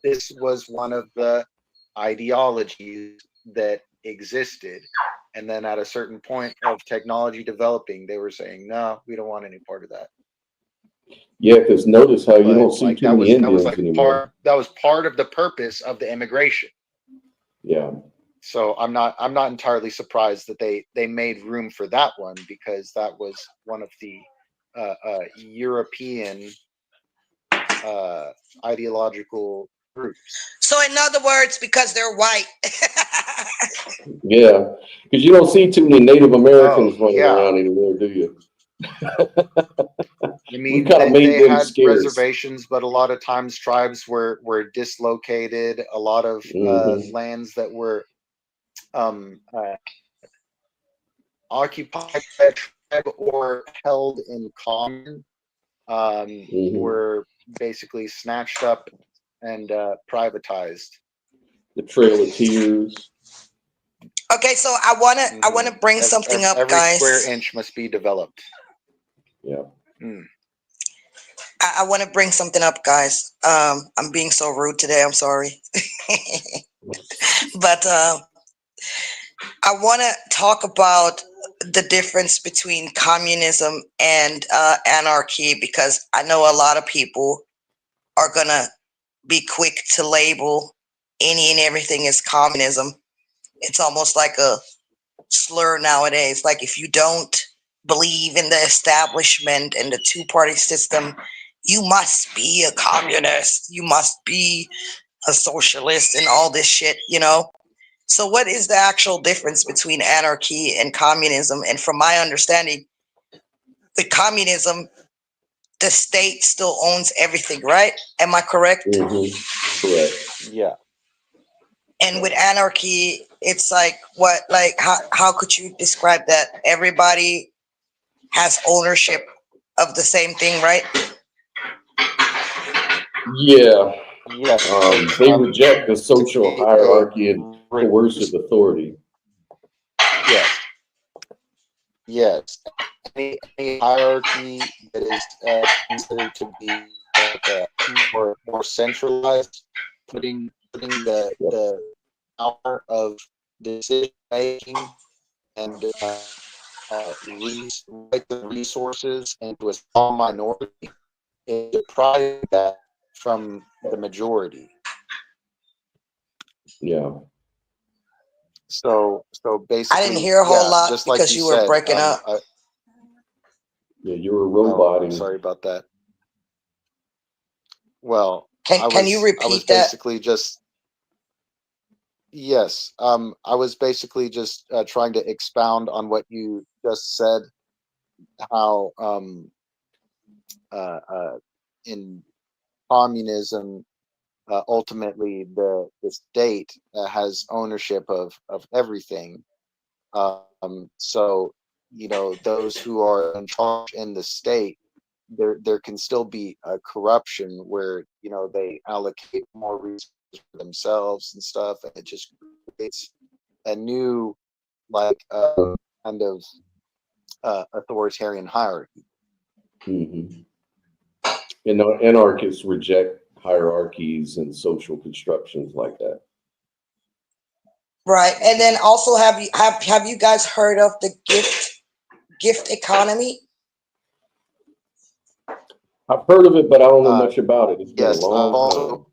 this was one of the ideologies that existed, And then at a certain point of technology developing, they were saying, no, we don't want any part of that. Yeah, because notice how you But don't see like too many Indians anymore. that was part of the purpose of the immigration. Yeah. So I'm not entirely surprised that they made room for that one, because that was one of the European ideological groups. So in other words, because they're white. Yeah, because you don't see too many Native Americans running yeah. around anymore, do you? I mean, kind of made they them had scarce. reservations, but a lot of times tribes were dislocated. A lot of lands that were occupied by a tribe or held in common were basically snatched up and privatized. The Trail of Tears. Okay, so I wanna bring something up, every guys. square inch must be developed. Yeah. I want to bring something up, guys. I'm being so rude today. I'm sorry. But I want to talk about the difference between communism and anarchy, because I know a lot of people are going to be quick to label any and everything as communism. It's almost like a slur nowadays. Like, if you don't believe in the establishment and the two-party system, you must be a communist, you must be a socialist and all this shit, you know? So what is the actual difference between anarchy and communism? And from my understanding, with communism, the state still owns everything, right? Am I correct? Correct. Yeah. And with anarchy, it's like, what, like, how could you describe that? Everybody has ownership of the same thing, right? Yeah. Yes. They reject the social hierarchy and coercive authority. Yes. Yes. Any hierarchy that is considered to be more centralized, putting the power of decision making and the resources into a small minority, and depriving that from the majority. Yeah. So basically, I didn't hear a whole lot just because like you were breaking up. Yeah, you were roboting. I'm sorry about that. Well, can you repeat I was that? basically just yes. I was basically just trying to expound on what you just said. How in communism, ultimately the state has ownership of everything. So those who are in charge in the state, there can still be a corruption where they allocate more resources for themselves and stuff, and it just creates a new kind of authoritarian hierarchy. And anarchists reject hierarchies and social constructions like that. Right. And then also, have you guys heard of the gift economy? I've heard of it, but I don't know much about it. It's been a Yes, long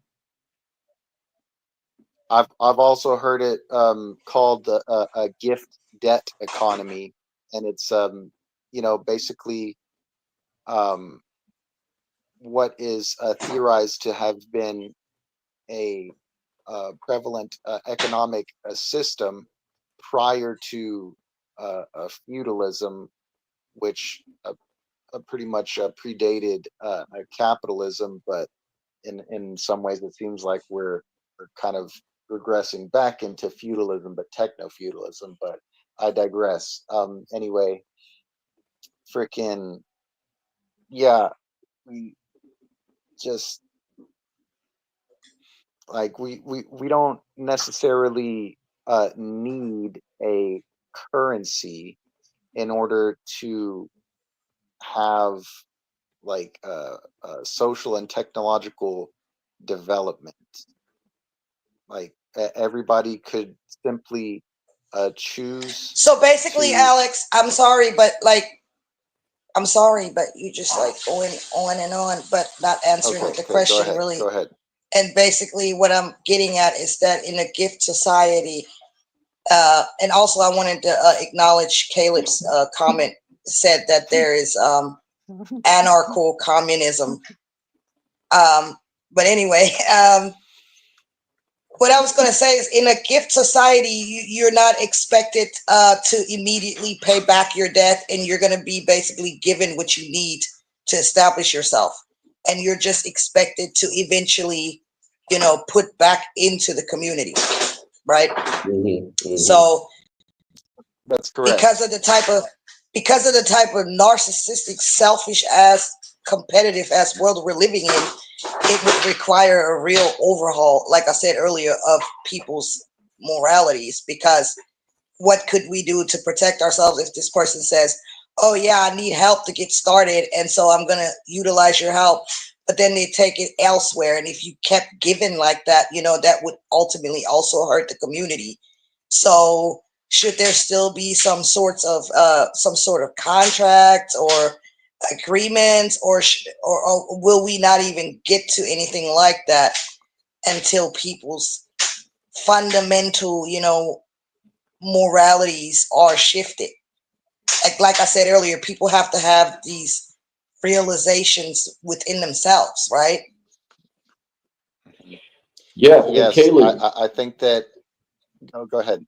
time. I've also heard it called a gift debt economy, and it's basically what is theorized to have been a prevalent economic system prior to feudalism, which pretty much predated capitalism, but in some ways it seems like we're kind of regressing back into feudalism, but techno-feudalism. But I digress. Anyway, freaking yeah, we just like we don't necessarily need a currency in order to have like social and technological development. Like everybody could simply choose. So basically, Alex, I'm sorry, but you just like going on and on, but not answering the question really. Go ahead. And basically what I'm getting at is that in a gift society, and also I wanted to acknowledge Caleb's comment, said that there is anarcho-communism. But anyway, what I was going to say is in a gift society, you're not expected to immediately pay back your debt, and you're going to be basically given what you need to establish yourself. And you're just expected to eventually, put back into the community, right? So that's correct. Because of the type of narcissistic, selfish ass, competitive ass world we're living in, it would require a real overhaul, like I said earlier, of people's moralities. Because what could we do to protect ourselves if this person says, oh yeah, I need help to get started, and so I'm going to utilize your help, but then they take it elsewhere. And if you kept giving like that, that would ultimately also hurt the community. So should there still be some sort of contract or agreements, or will we not even get to anything like that until people's fundamental, moralities are shifted? Like I said earlier, people have to have these realizations within themselves, right? Yeah. Yes, Caleb, I think that. Go ahead.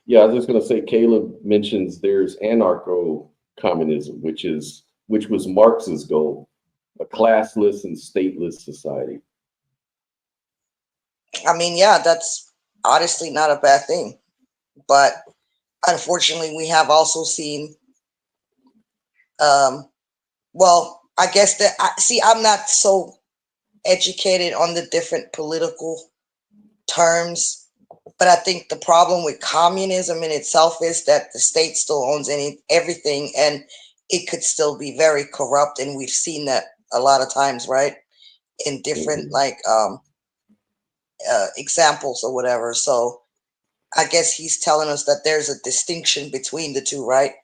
Yeah, I was just going to say, Caleb mentions there's anarcho-communism, which was Marx's goal, a classless and stateless society. I mean, yeah, that's honestly not a bad thing, but unfortunately, we have also seen. Well, I guess that I'm not so educated on the different political terms, but I think the problem with communism in itself is that the state still owns everything, and it could still be very corrupt, and we've seen that a lot of times, right? In different examples or whatever. So I guess he's telling us that there's a distinction between the two, right?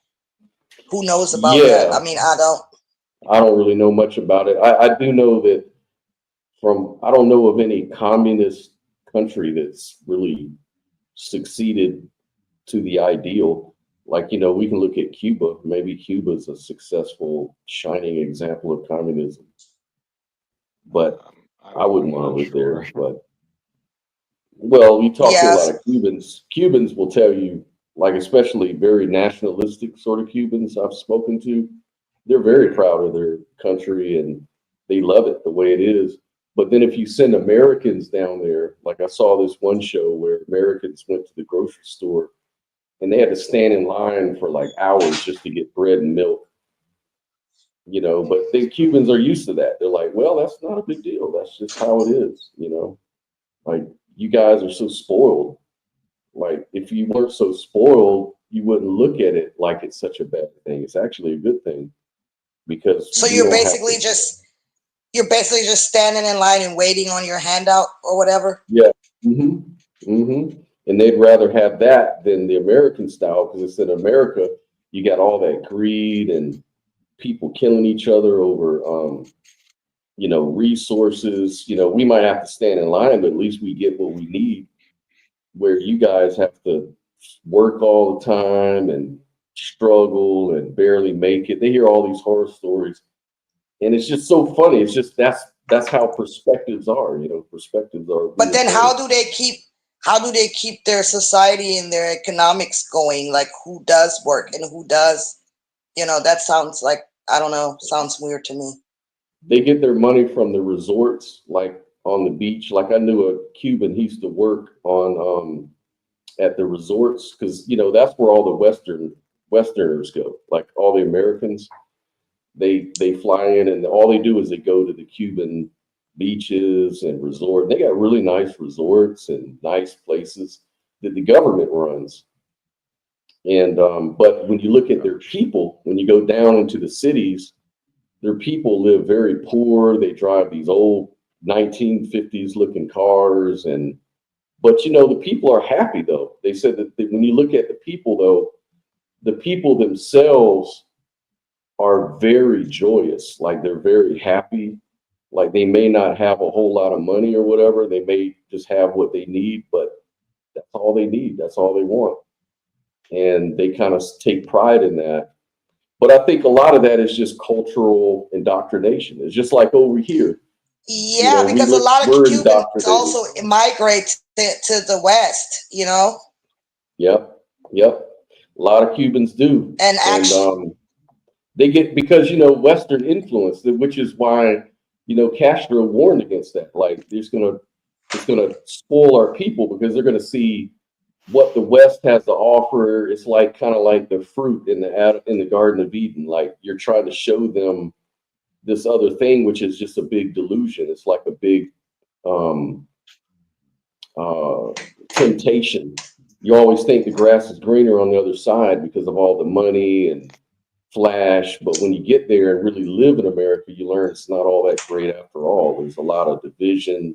Who knows about that? I mean, I don't really know much about it. I do know that I don't know of any communist country that's really succeeded to the ideal. Like, we can look at Cuba. Maybe Cuba's a successful, shining example of communism. But I wouldn't want to live there. But, well, you talk to a lot of Cubans. Cubans will tell you, like, especially very nationalistic sort of Cubans I've spoken to, they're very proud of their country and they love it the way it is. But then if you send Americans down there, like I saw this one show where Americans went to the grocery store and they had to stand in line for like hours just to get bread and milk, but then Cubans are used to that. They're like, well, that's not a big deal. That's just how it is, like you guys are so spoiled. Like if you weren't so spoiled, you wouldn't look at it like it's such a bad thing. It's actually a good thing because. So you're basically just standing in line and waiting on your handout or whatever. Yeah. And they'd rather have that than the American style, because it's in America, you got all that greed and people killing each other over, resources. We might have to stand in line, but at least we get what we need. Where you guys have to work all the time and struggle and barely make it. They hear all these horror stories, and it's just so funny. It's just that's how perspectives are. Perspectives are. But then, how do they keep their society and their economics going? Like, who does work and who does? That sounds like, I don't know. Sounds weird to me. They get their money from the resorts, like on the beach. Like I knew a Cuban, he used to work on at the resorts, because that's where all the Westerners go. Like all the Americans, they fly in, and all they do is they go to the Cuban beaches and resort. They got really nice resorts and nice places that the government runs. And but when you look at their people, when you go down into the cities, their people live very poor. They drive these old 1950s looking cars, and But you know, the people are happy though. They said that when you look at the people though, the people themselves are very joyous. Like they're very happy. Like they may not have a whole lot of money or whatever. They may just have what they need, but that's all they need. That's all they want. And they kind of take pride in that. But I think a lot of that is just cultural indoctrination. It's just like over here. You Yeah, know, because a lot of we're Cubans indoctrinated. also migrate to the West, you know? Yep, yep. A lot of Cubans do. And And actually, they get, because, you know, Western influence, which is why, you know, Castro warned against that. Like, it's gonna spoil our people because they're gonna see what the West has to offer. It's like kind of like the fruit in the Garden of Eden. Like you're trying to show them this other thing, which is just a big delusion. It's like a big um, uh, temptation. You always think the grass is greener on the other side because of all the money and flash. But when you get there and really live in America, you learn it's not all that great after all. There's a lot of division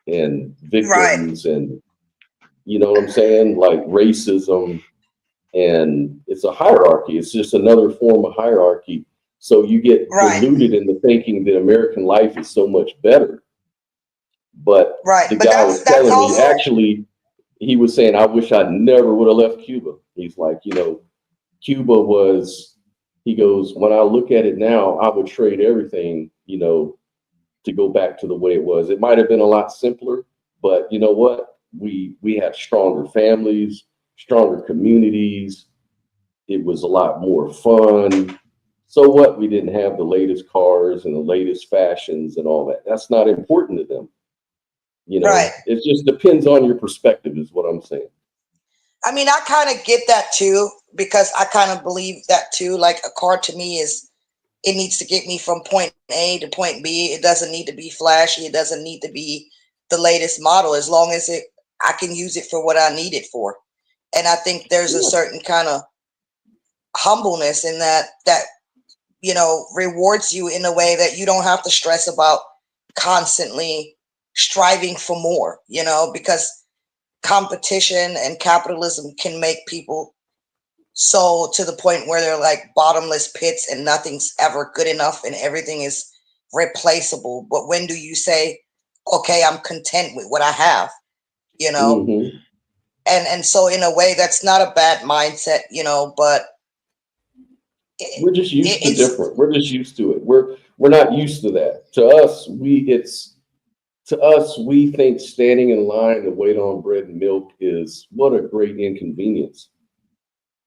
and right, victims, and you know what I'm saying? Like racism, and it's a hierarchy. It's just another form of hierarchy. So you get right, deluded into thinking that American life is so much better. But right. the But guy was that's telling me, also actually, he was saying, I wish I never would have left Cuba. He's like, you know, Cuba was, he goes, when I look at it now, I would trade everything, you know, to go back to the way it was. It might have been a lot simpler, but you know what? We had stronger families, stronger communities. It was a lot more fun. So what? We didn't have the latest cars and the latest fashions and all that. That's not important to them. You right. know, it just depends on your perspective, is what I'm saying. I mean, I kind of get that too, because I kind of believe that too. Like a car to me is, it needs to get me from point A to point B. It doesn't need to be flashy. It doesn't need to be the latest model, as long as I can use it for what I need it for. And I think there's a Yeah. certain kind of humbleness in that you know, rewards you in a way that you don't have to stress about constantly striving for more, you know, because competition and capitalism can make people so to the point where they're like bottomless pits and nothing's ever good enough and everything is replaceable. But when do you say, okay, I'm content with what I have, you know? Mm-hmm. And so in a way, that's not a bad mindset, you know, but We're just used to it's different. We're just used to it. We're not used to that. To us, we think standing in line to wait on bread and milk is what a great inconvenience.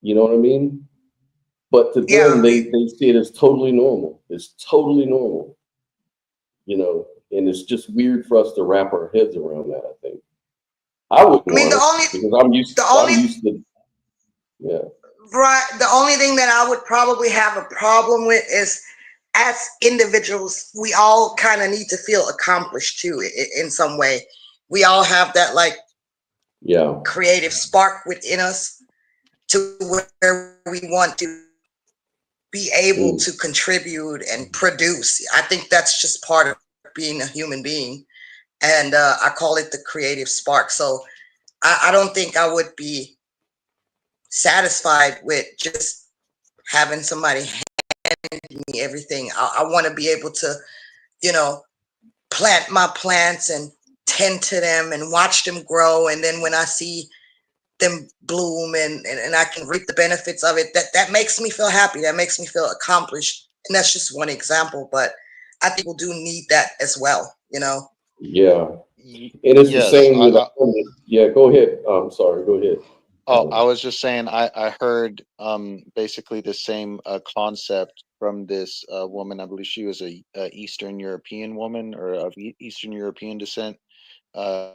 You know what I mean? But to them, yeah. they see it as totally normal. It's totally normal, you know, and it's just weird for us to wrap our heads around that, I think. I wouldn't I mean, want it because the only, I'm used to, yeah. right, the only thing that I would probably have a problem with is, as individuals, we all kind of need to feel accomplished too, in some way. We all have that like Yeah. creative spark within us to where we want to be able Mm. to contribute and produce. I think that's just part of being a human being. And I call it the creative spark. So I don't think I would be satisfied with just having somebody hand me everything. I want to be able to, you know, plant my plants and tend to them and watch them grow. And then when I see them bloom and I can reap the benefits of it, that makes me feel happy. That makes me feel accomplished. And that's just one example, but I think we'll do need that as well, you know? Yeah. And it's the Yes, same with, yeah, go ahead. I'm sorry, go ahead. oh, I was just saying, I heard basically the same concept from this woman. I believe she was a Eastern European woman or of Eastern European descent. Uh,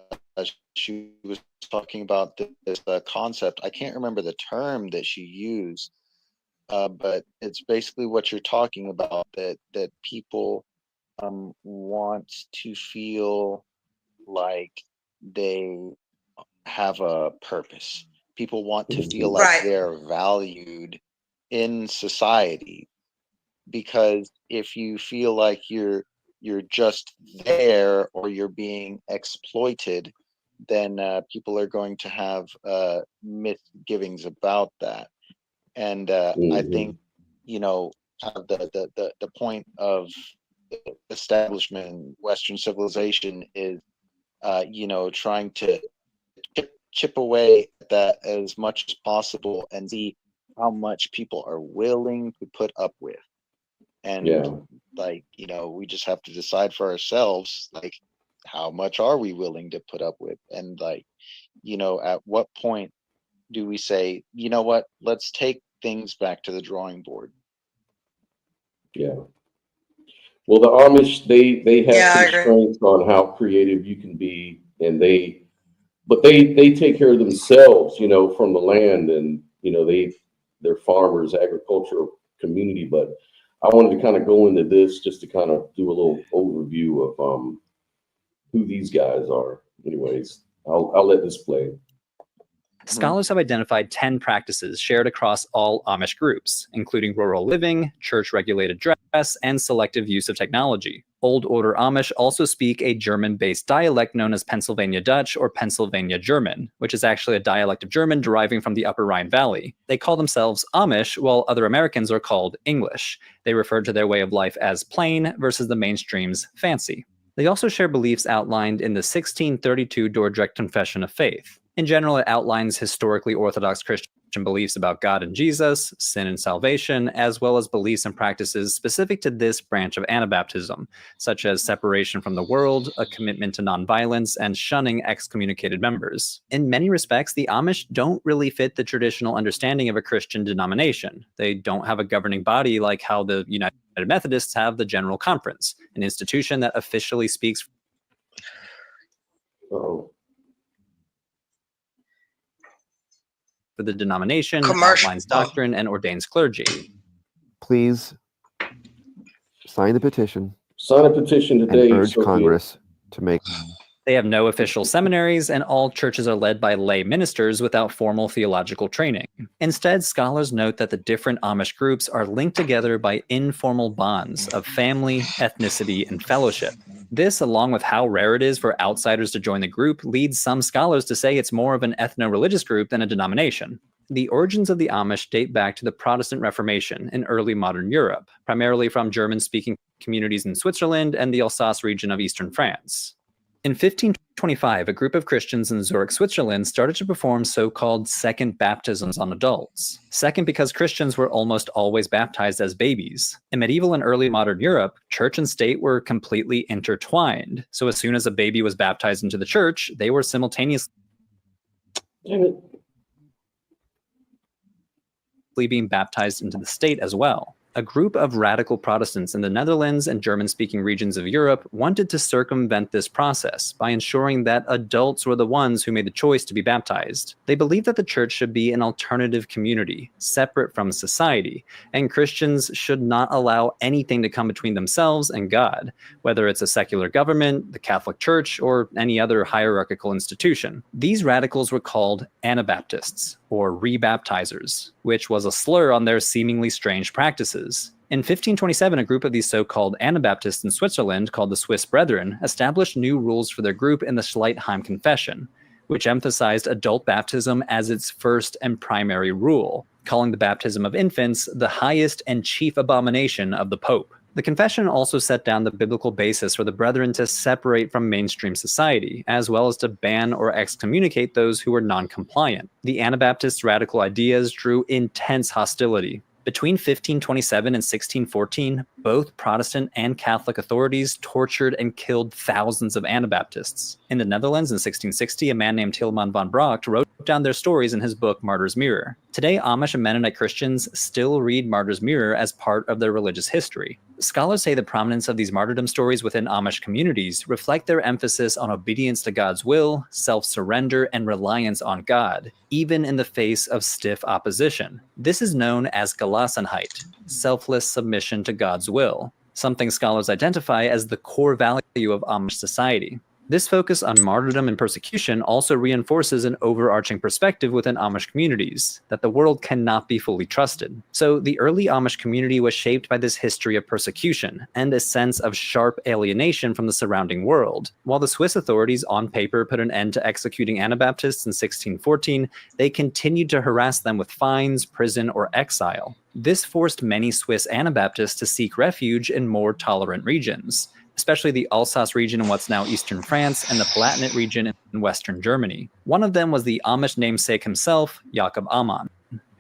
she was talking about this concept. I can't remember the term that she used, but it's basically what you're talking about, that people want to feel like they have a purpose. People want to feel Mhm. like Right. they're valued in society, because if you feel like you're just there or you're being exploited, then people are going to have misgivings about that. And I think, you know, kind of the point of establishment in Western civilization is, you know, trying to chip away at that as much as possible and see how much people are willing to put up with. And like, you know, we just have to decide for ourselves, like, how much are we willing to put up with? And like, you know, at what point do we say, you know what, let's take things back to the drawing board? Yeah. Well, the Amish, they have Yeah, I agree. constraints on how creative you can be, and they take care of themselves, you know, from the land, and you know they're farmers, agricultural community. But I wanted to kind of go into this just to kind of do a little overview of who these guys are. Anyways, I'll let this play. Scholars have identified 10 practices shared across all Amish groups, including rural living, church-regulated dress, and selective use of technology. Old Order Amish also speak a German-based dialect known as Pennsylvania Dutch or Pennsylvania German, which is actually a dialect of German deriving from the Upper Rhine Valley. They call themselves Amish, while other Americans are called English. They refer to their way of life as plain versus the mainstream's fancy. They also share beliefs outlined in the 1632 Dordrecht Confession of Faith. In general, it outlines historically Orthodox Christian beliefs about God and Jesus, sin and salvation, as well as beliefs and practices specific to this branch of Anabaptism, such as separation from the world, a commitment to nonviolence, and shunning excommunicated members. In many respects, the Amish don't really fit the traditional understanding of a Christian denomination. They don't have a governing body like how the United Methodists have the General Conference, an institution that officially speaks for the denomination, outlines doctrine, and ordains clergy. Please sign the petition. Sign a petition today. And urge Congress to make. They have no official seminaries, and all churches are led by lay ministers without formal theological training. Instead, scholars note that the different Amish groups are linked together by informal bonds of family, ethnicity, and fellowship. This, along with how rare it is for outsiders to join the group, leads some scholars to say it's more of an ethno-religious group than a denomination. The origins of the Amish date back to the Protestant Reformation in early modern Europe, primarily from German-speaking communities in Switzerland and the Alsace region of eastern France. In 1525, a group of Christians in Zurich, Switzerland started to perform so-called second baptisms on adults. Second, because Christians were almost always baptized as babies. In medieval and early modern Europe, church and state were completely intertwined. So as soon as a baby was baptized into the church, they were simultaneously being baptized into the state as well. A group of radical Protestants in the Netherlands and German-speaking regions of Europe wanted to circumvent this process by ensuring that adults were the ones who made the choice to be baptized. They believed that the church should be an alternative community, separate from society, and Christians should not allow anything to come between themselves and God, whether it's a secular government, the Catholic Church, or any other hierarchical institution. These radicals were called Anabaptists, or rebaptizers, which was a slur on their seemingly strange practices. In 1527, a group of these so-called Anabaptists in Switzerland, called the Swiss Brethren, established new rules for their group in the Schleitheim Confession, which emphasized adult baptism as its first and primary rule, calling the baptism of infants the highest and chief abomination of the Pope. The confession also set down the biblical basis for the Brethren to separate from mainstream society, as well as to ban or excommunicate those who were non-compliant. The Anabaptists' radical ideas drew intense hostility. Between 1527 and 1614, both Protestant and Catholic authorities tortured and killed thousands of Anabaptists. In the Netherlands in 1660, a man named Tilman van Bracht wrote down their stories in his book Martyr's Mirror. Today, Amish and Mennonite Christians still read Martyr's Mirror as part of their religious history. Scholars say the prominence of these martyrdom stories within Amish communities reflect their emphasis on obedience to God's will, self-surrender, and reliance on God, even in the face of stiff opposition. This is known as Gelassenheit, selfless submission to God's will, something scholars identify as the core value of Amish society. This focus on martyrdom and persecution also reinforces an overarching perspective within Amish communities, that the world cannot be fully trusted. So the early Amish community was shaped by this history of persecution and a sense of sharp alienation from the surrounding world. While the Swiss authorities on paper put an end to executing Anabaptists in 1614, they continued to harass them with fines, prison, or exile. This forced many Swiss Anabaptists to seek refuge in more tolerant regions, especially the Alsace region in what's now eastern France and the Palatinate region in western Germany. One of them was the Amish namesake himself, Jakob Amann,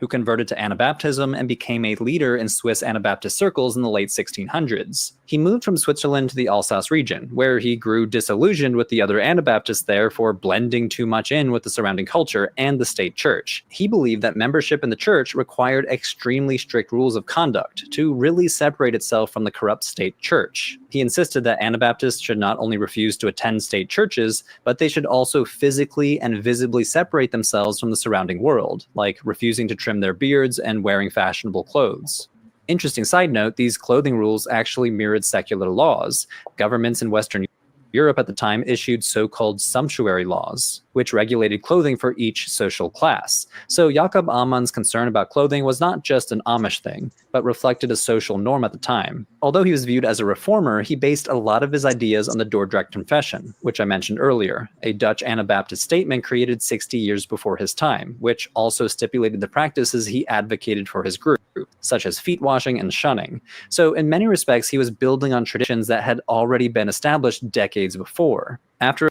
who converted to Anabaptism and became a leader in Swiss Anabaptist circles in the late 1600s. He moved from Switzerland to the Alsace region, where he grew disillusioned with the other Anabaptists there for blending too much in with the surrounding culture and the state church. He believed that membership in the church required extremely strict rules of conduct to really separate itself from the corrupt state church. He insisted that Anabaptists should not only refuse to attend state churches, but they should also physically and visibly separate themselves from the surrounding world, like refusing to trim their beards and wearing fashionable clothes. Interesting side note, these clothing rules actually mirrored secular laws. Governments in Western Europe at the time issued so-called sumptuary laws, which regulated clothing for each social class. So Jakob Amann's concern about clothing was not just an Amish thing, but reflected a social norm at the time. Although he was viewed as a reformer, he based a lot of his ideas on the Dordrecht Confession, which I mentioned earlier, a Dutch Anabaptist statement created 60 years before his time, which also stipulated the practices he advocated for his group, such as feet washing and shunning. So in many respects, he was building on traditions that had already been established decades before. After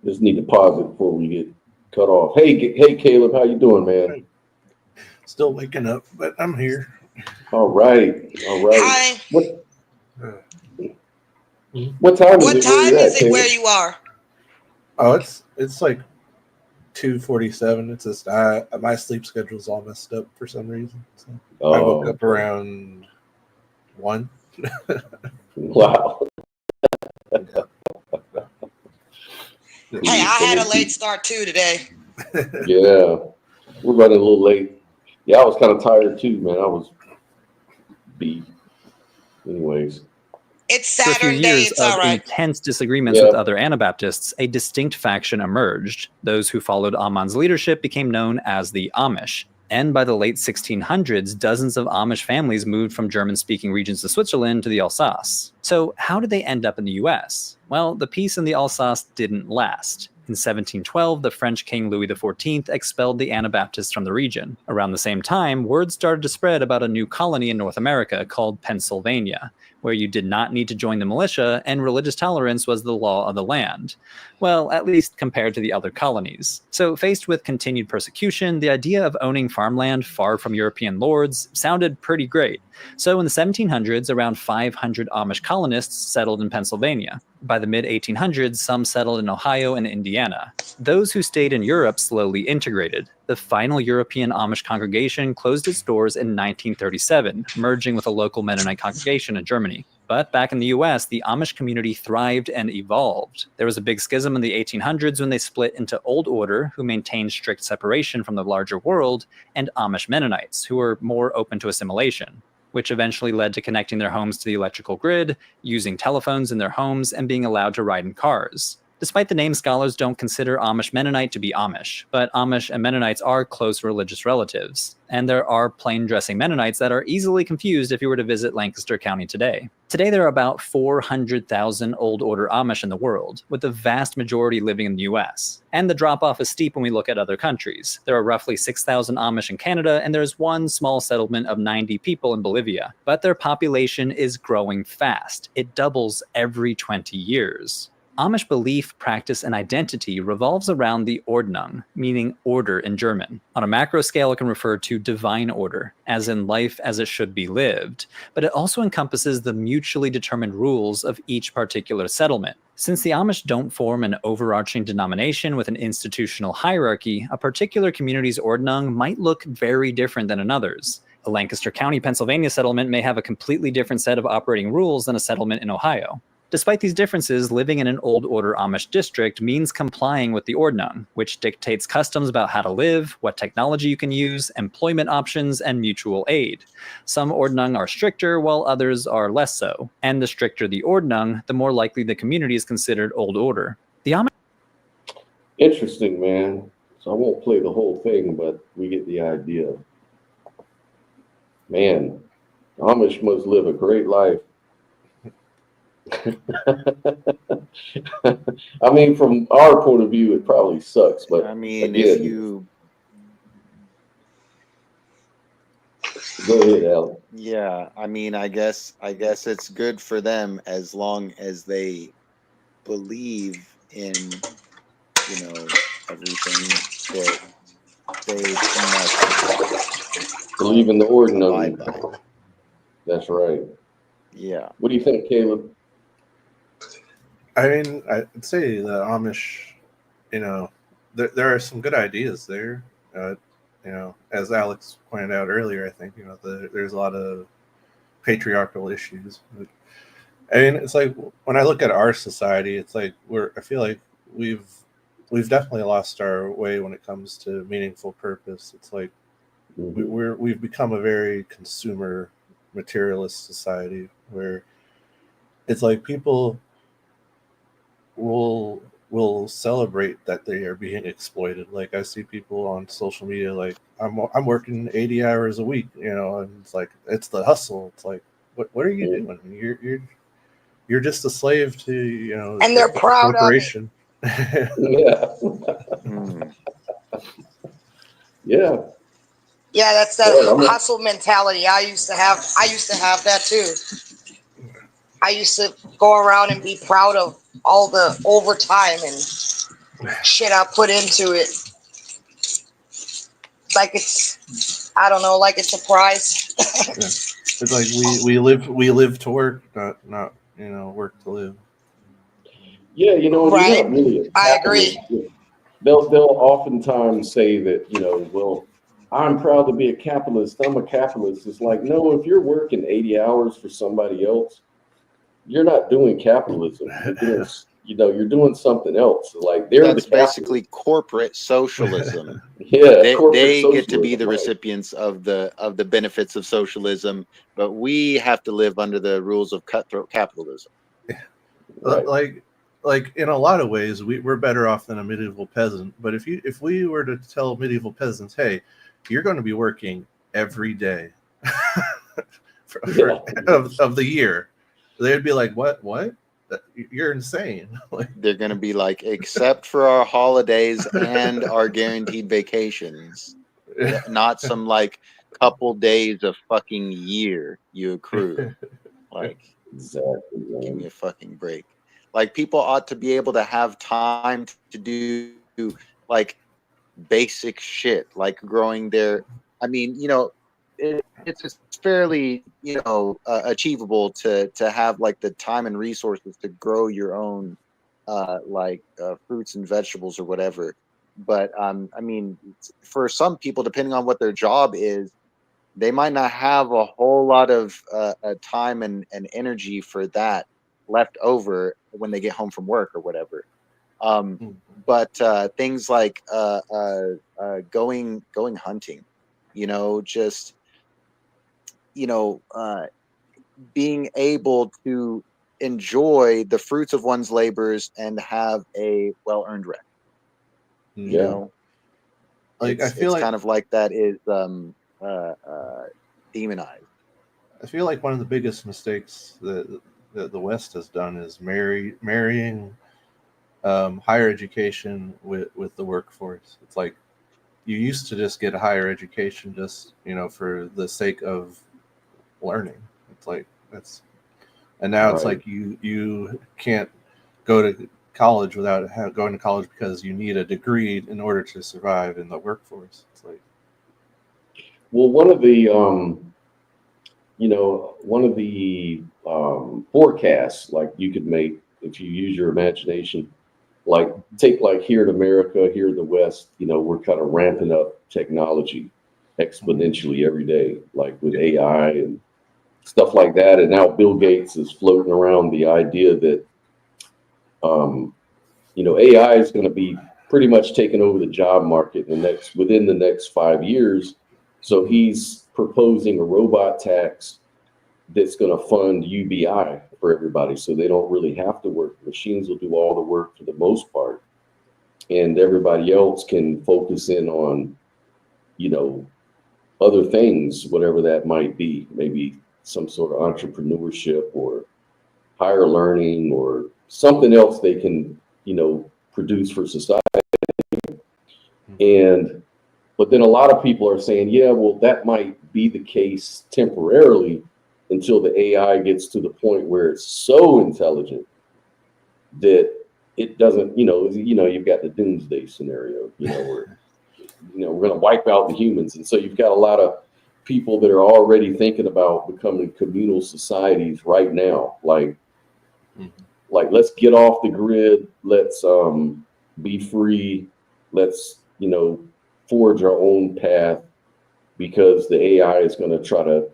Just need to pause it before we get cut off. Hey, Caleb, how you doing, man? Still waking up, but I'm here. All right. Hi. What time is What it? time is it where you are? Oh, it's like 2:47. It's just my sleep schedule's all messed up for some reason. So I woke up around 1. Wow. Hey, I had a late start too today. Yeah, we're running a little late. Yeah, I was kind of tired too, man. I was beat. Anyways. It's After a few Saturday, years it's all of right. intense disagreements with other Anabaptists, a distinct faction emerged. Those who followed Amann's leadership became known as the Amish. And by the late 1600s, dozens of Amish families moved from German-speaking regions of Switzerland to the Alsace. So how did they end up in the US? Well, the peace in the Alsace didn't last. In 1712, the French King Louis XIV expelled the Anabaptists from the region. Around the same time, word started to spread about a new colony in North America called Pennsylvania, where you did not need to join the militia and religious tolerance was the law of the land. Well, at least compared to the other colonies. So faced with continued persecution, the idea of owning farmland far from European lords sounded pretty great. So in the 1700s, around 500 Amish colonists settled in Pennsylvania. By the mid-1800s, some settled in Ohio and Indiana. Those who stayed in Europe slowly integrated. The final European Amish congregation closed its doors in 1937, merging with a local Mennonite congregation in Germany. But back in the US, the Amish community thrived and evolved. There was a big schism in the 1800s when they split into Old Order, who maintained strict separation from the larger world, and Amish Mennonites, who were more open to assimilation, which eventually led to connecting their homes to the electrical grid, using telephones in their homes, and being allowed to ride in cars. Despite the name, scholars don't consider Amish Mennonite to be Amish, but Amish and Mennonites are close religious relatives. And there are plain-dressing Mennonites that are easily confused if you were to visit Lancaster County today. Today, there are about 400,000 Old Order Amish in the world, with the vast majority living in the US. And the drop-off is steep when we look at other countries. There are roughly 6,000 Amish in Canada, and there's one small settlement of 90 people in Bolivia. But their population is growing fast. It doubles every 20 years. Amish belief, practice, and identity revolves around the Ordnung, meaning order in German. On a macro scale, it can refer to divine order, as in life as it should be lived, but it also encompasses the mutually determined rules of each particular settlement. Since the Amish don't form an overarching denomination with an institutional hierarchy, a particular community's Ordnung might look very different than another's. A Lancaster County, Pennsylvania settlement may have a completely different set of operating rules than a settlement in Ohio. Despite these differences, living in an old order Amish district means complying with the Ordnung, which dictates customs about how to live, what technology you can use, employment options, and mutual aid. Some Ordnung are stricter, while others are less so. And the stricter the Ordnung, the more likely the community is considered old order. The Amish. Interesting, man. So I won't play the whole thing, but we get the idea. Man, Amish must live a great life. I mean, from our point of view, it probably sucks, but I mean, again, if you, go ahead, Alan. yeah, I mean, I guess it's good for them as long as they believe in, you know, everything that they must Believe in the abide Ordnung. by. That's right. Yeah. What do you think, Caleb? I mean, I'd say the Amish, you know, there are some good ideas there. You know, as Alex pointed out earlier, I think, you know, there's a lot of patriarchal issues. But, I mean, it's like when I look at our society, it's like I feel like we've definitely lost our way when it comes to meaningful purpose. It's like we've become a very consumer materialist society where it's like people will celebrate that they are being exploited. Like I see people on social media like I'm working 80 hours a week, you know, and it's like it's the hustle. It's like what are you doing? You're just a slave to, you know, and they're proud corporation. of it. Yeah. Yeah. Yeah, that's that hustle mentality. I used to have that too. I used to go around and be proud of all the overtime and shit I put into it. Like it's, I don't know, like it's a prize. Yeah. It's like we live to work, not you know, work to live. Yeah, you know, right. you're not really a capitalist. I agree. They'll oftentimes say that, you know, well, I'm proud to be a capitalist. I'm a capitalist. It's like, no, if you're working 80 hours for somebody else, you're not doing capitalism. You're doing, you know, you're doing something else. Like that's basically corporate socialism. Yeah, they get to be the recipients of the benefits of socialism, but we have to live under the rules of cutthroat capitalism. Right. Like in a lot of ways, we're better off than a medieval peasant. But if we were to tell medieval peasants, hey, you're going to be working every day of the year, they'd be like, what? You're insane. They're going to be like, except for our holidays and our guaranteed vacations, not some like couple days of fucking year you accrue. Like, exactly, give me a fucking break. Like, people ought to be able to have time to do like basic shit, like growing their, I mean, you know, it's fairly, you know, achievable to have like the time and resources to grow your own fruits and vegetables or whatever. But I mean, for some people, depending on what their job is, they might not have a whole lot of time and energy for that left over when they get home from work or whatever. But things like going hunting, you know, just, you know, being able to enjoy the fruits of one's labors and have a well-earned rest. You know, like it's, I feel it's kind of like that is demonized. I feel like one of the biggest mistakes that the West has done is marrying higher education with the workforce. It's like you used to just get a higher education just, you know, for the sake of learning. It's like and now it's like you can't go to college without going to college because you need a degree in order to survive in the workforce. It's like, well, one of the forecasts like you could make if you use your imagination, like take like here in America, here in the West, you know, we're kind of ramping up technology exponentially every day, like with AI and stuff like that. And now Bill Gates is floating around the idea that, AI is going to be pretty much taking over the job market within the next 5 years. So he's proposing a robot tax that's going to fund UBI for everybody, so they don't really have to work. Machines will do all the work for the most part, and everybody else can focus in on, other things, whatever that might be, maybe some sort of entrepreneurship or higher learning or something else they can, produce for society. But then a lot of people are saying, yeah, well, that might be the case temporarily until the AI gets to the point where it's so intelligent that it doesn't, you've got the doomsday scenario, where, we're going to wipe out the humans. And so you've got a lot of people that are already thinking about becoming communal societies right now. Like, let's get off the grid. Let's be free. Let's, forge our own path, because the AI is going to try to,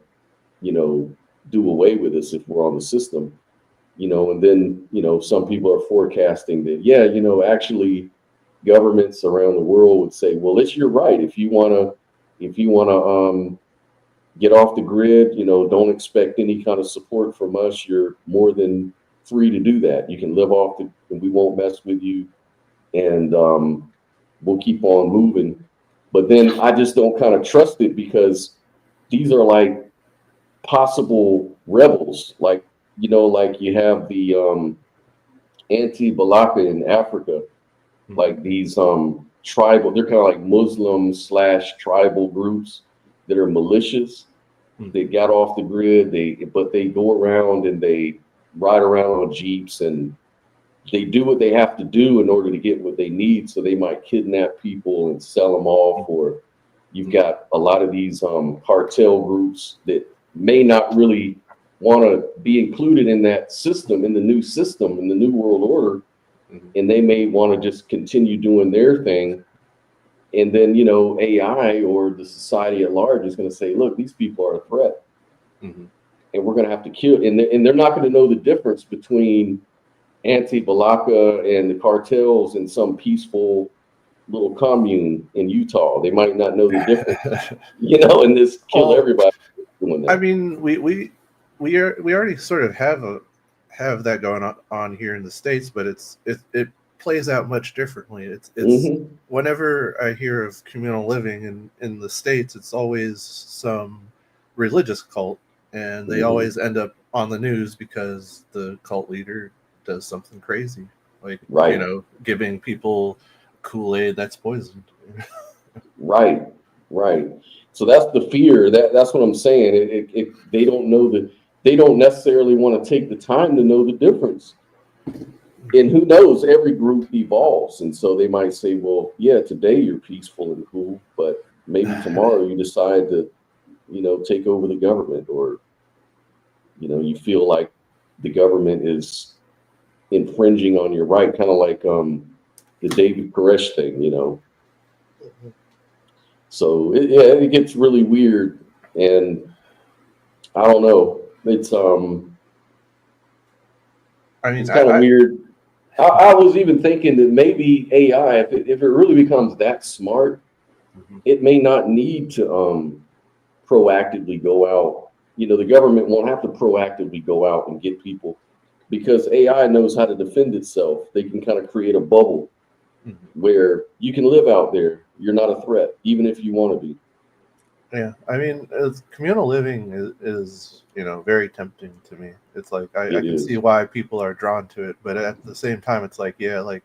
do away with us if we're on the system, and then, some people are forecasting that, yeah, actually governments around the world would say, well, it's your right. If you want to get off the grid, don't expect any kind of support from us. You're more than free to do that. You can live off and we won't mess with you. And we'll keep on moving. But then I just don't kind of trust it, because these are like possible rebels. Like, like you have the anti-Balaka in Africa, like these tribal, they're kind of like Muslim/tribal groups that are malicious. They got off the grid, but they go around and they ride around on Jeeps, and they do what they have to do in order to get what they need. So they might kidnap people and sell them off. Or you've got a lot of these cartel groups that may not really want to be included in that system, in the new system, in the new world order. And they may want to just continue doing their thing. And then, AI or the society at large is going to say, look, these people are a threat. And we're going to have to kill. And they're not going to know the difference between anti-Balaka and the cartels in some peaceful little commune in Utah. They might not know the difference, and just kill everybody doing that. I mean, we already sort of have that going on here in the States, but it plays out much differently. It's whenever I hear of communal living in the States, it's always some religious cult, and they always end up on the news because the cult leader does something crazy, like giving people Kool-Aid that's poisoned. Right. So that's the fear. That's what I'm saying. They don't know they don't necessarily want to take the time to know the difference. And who knows, every group evolves. And so they might say, well, yeah, today you're peaceful and cool, but maybe tomorrow you decide to, take over the government, or, you feel like the government is infringing on your right, kind of like the David Koresh thing, So it gets really weird, and I don't know. It's it's kind of weird. I was even thinking that maybe AI, if it really becomes that smart, it may not need to proactively go out. The government won't have to proactively go out and get people, because AI knows how to defend itself. They can kind of create a bubble where you can live out there. You're not a threat, even if you want to be. Yeah, I mean, communal living is very tempting to me. It's like I can see why people are drawn to it, but at the same time, it's like, yeah, like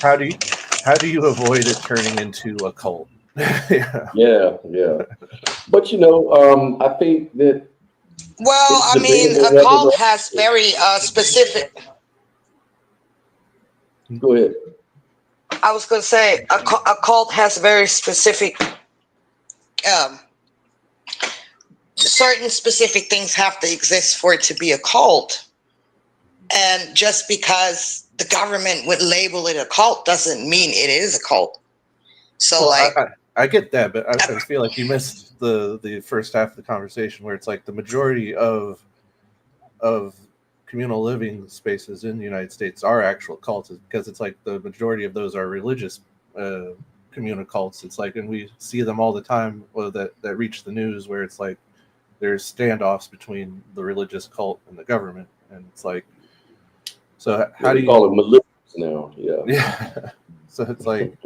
how do you avoid it turning into a cult? Yeah. But I think that. Well, I mean, a cult has very specific. Go ahead. I was going to say a cult has very specific. Certain specific things have to exist for it to be a cult, and just because the government would label it a cult doesn't mean it is a cult. So, I get that, but I feel like you missed the first half of the conversation where it's like the majority of communal living spaces in the United States are actual cults, because it's like the majority of those are religious communal cults. It's like, and we see them all the time that reach the news, where it's like there's standoffs between the religious cult and the government, and it's like, so how do you call it militias now? Yeah. So it's like,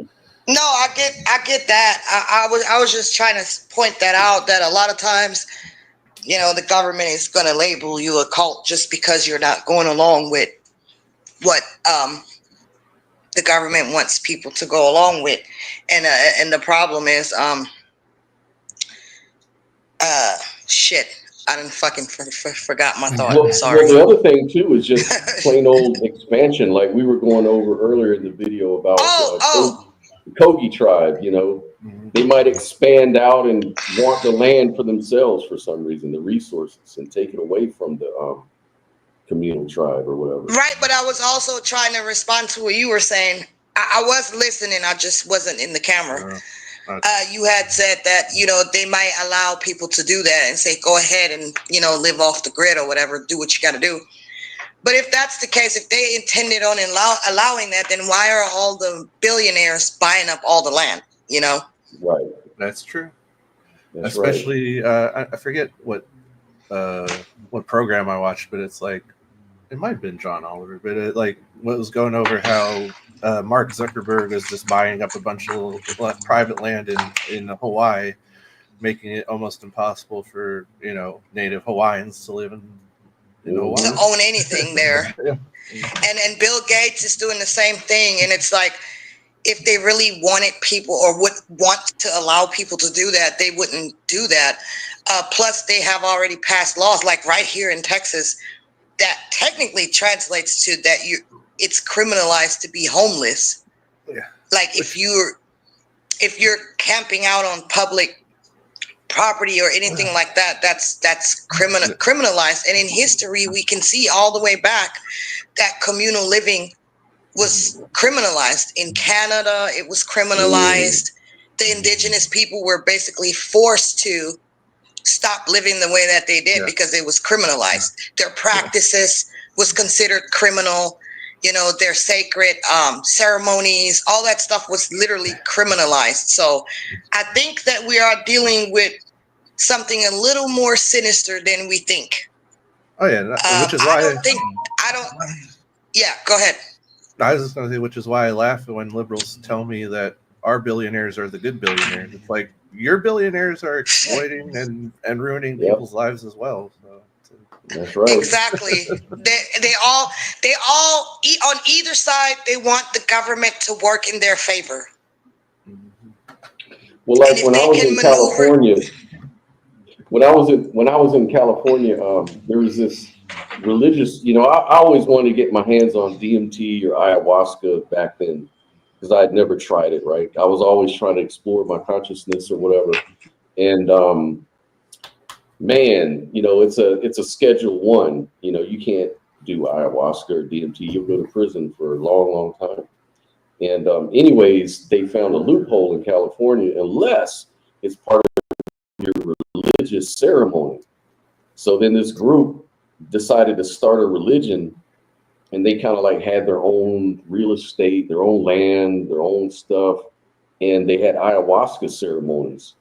no, I get that. I was just trying to point that out, that a lot of times, you know, the government is going to label you a cult just because you're not going along with what the government wants people to go along with, and the problem is shit. I didn't fucking forgot my thought. Well, Sorry. the other thing too is just plain old expansion, like we were going over earlier in the video about the Kogi tribe. You know, they might expand out and want the land for themselves for some reason, the resources, and take it away from the communal tribe or whatever. Right, but I was also trying to respond to what you were saying. I was listening, I just wasn't in the camera. You had said that, you know, they might allow people to do that and say, go ahead and, you know, live off the grid or whatever, do what you got to do. But if that's the case, if they intended on allowing that, then why are all the billionaires buying up all the land, you know? Right. That's true. That's Especially, I forget what program I watched, but it's like, it might have been John Oliver, but it, like, what was going over how Mark Zuckerberg is just buying up a bunch of private land in Hawaii, making it almost impossible for, you know, native Hawaiians to live in Hawaii. To own anything there. Yeah. And Bill Gates is doing the same thing. And it's like, if they really wanted people or would want to allow people to do that, they wouldn't do that. Plus, they have already passed laws, like right here in Texas, that technically translates to that it's criminalized to be homeless. Yeah. Like if you're camping out on public property or anything like that, that's criminalized. And in history, we can see all the way back that communal living was criminalized. In Canada, it was criminalized. The indigenous people were basically forced to stop living the way that they did because it was criminalized. Their practices was considered criminal. You know, their sacred ceremonies, all that stuff was literally criminalized. So I think that we are dealing with something a little more sinister than we think. Oh yeah, which is why yeah, go ahead. I was just going to say, which is why I laugh when liberals tell me that our billionaires are the good billionaires. It's like, your billionaires are exploiting and ruining people's lives as well. So that's right. Exactly. they all on either side, they want the government to work in their favor. Well, like when I was in California, there was this religious, you know, I always wanted to get my hands on DMT or ayahuasca back then, because I had never tried it, right? I was always trying to explore my consciousness or whatever. And man, you know, it's a Schedule 1. You know, you can't do ayahuasca or DMT. You'll go to prison for a long, long time. And anyways, they found a loophole in California unless it's part of your religious ceremony. So then this group decided to start a religion, and they kind of like had their own real estate, their own land, their own stuff, and they had ayahuasca ceremonies.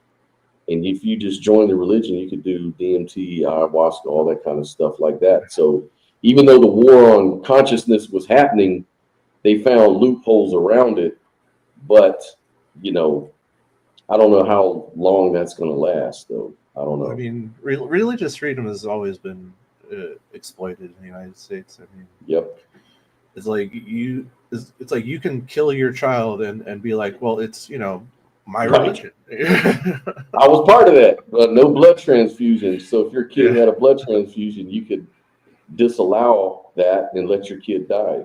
And if you just join the religion, you could do DMT, ayahuasca, all that kind of stuff like that. So even though the war on consciousness was happening, they found loopholes around it. But, you know, I don't know how long that's going to last, though. I don't know. I mean, religious freedom has always been exploited in the United States. I mean, yep. It's like it's like you can kill your child and be like, well, it's, you know, my religion. I was part of that, but no blood transfusion. So if your kid had a blood transfusion, you could disallow that and let your kid die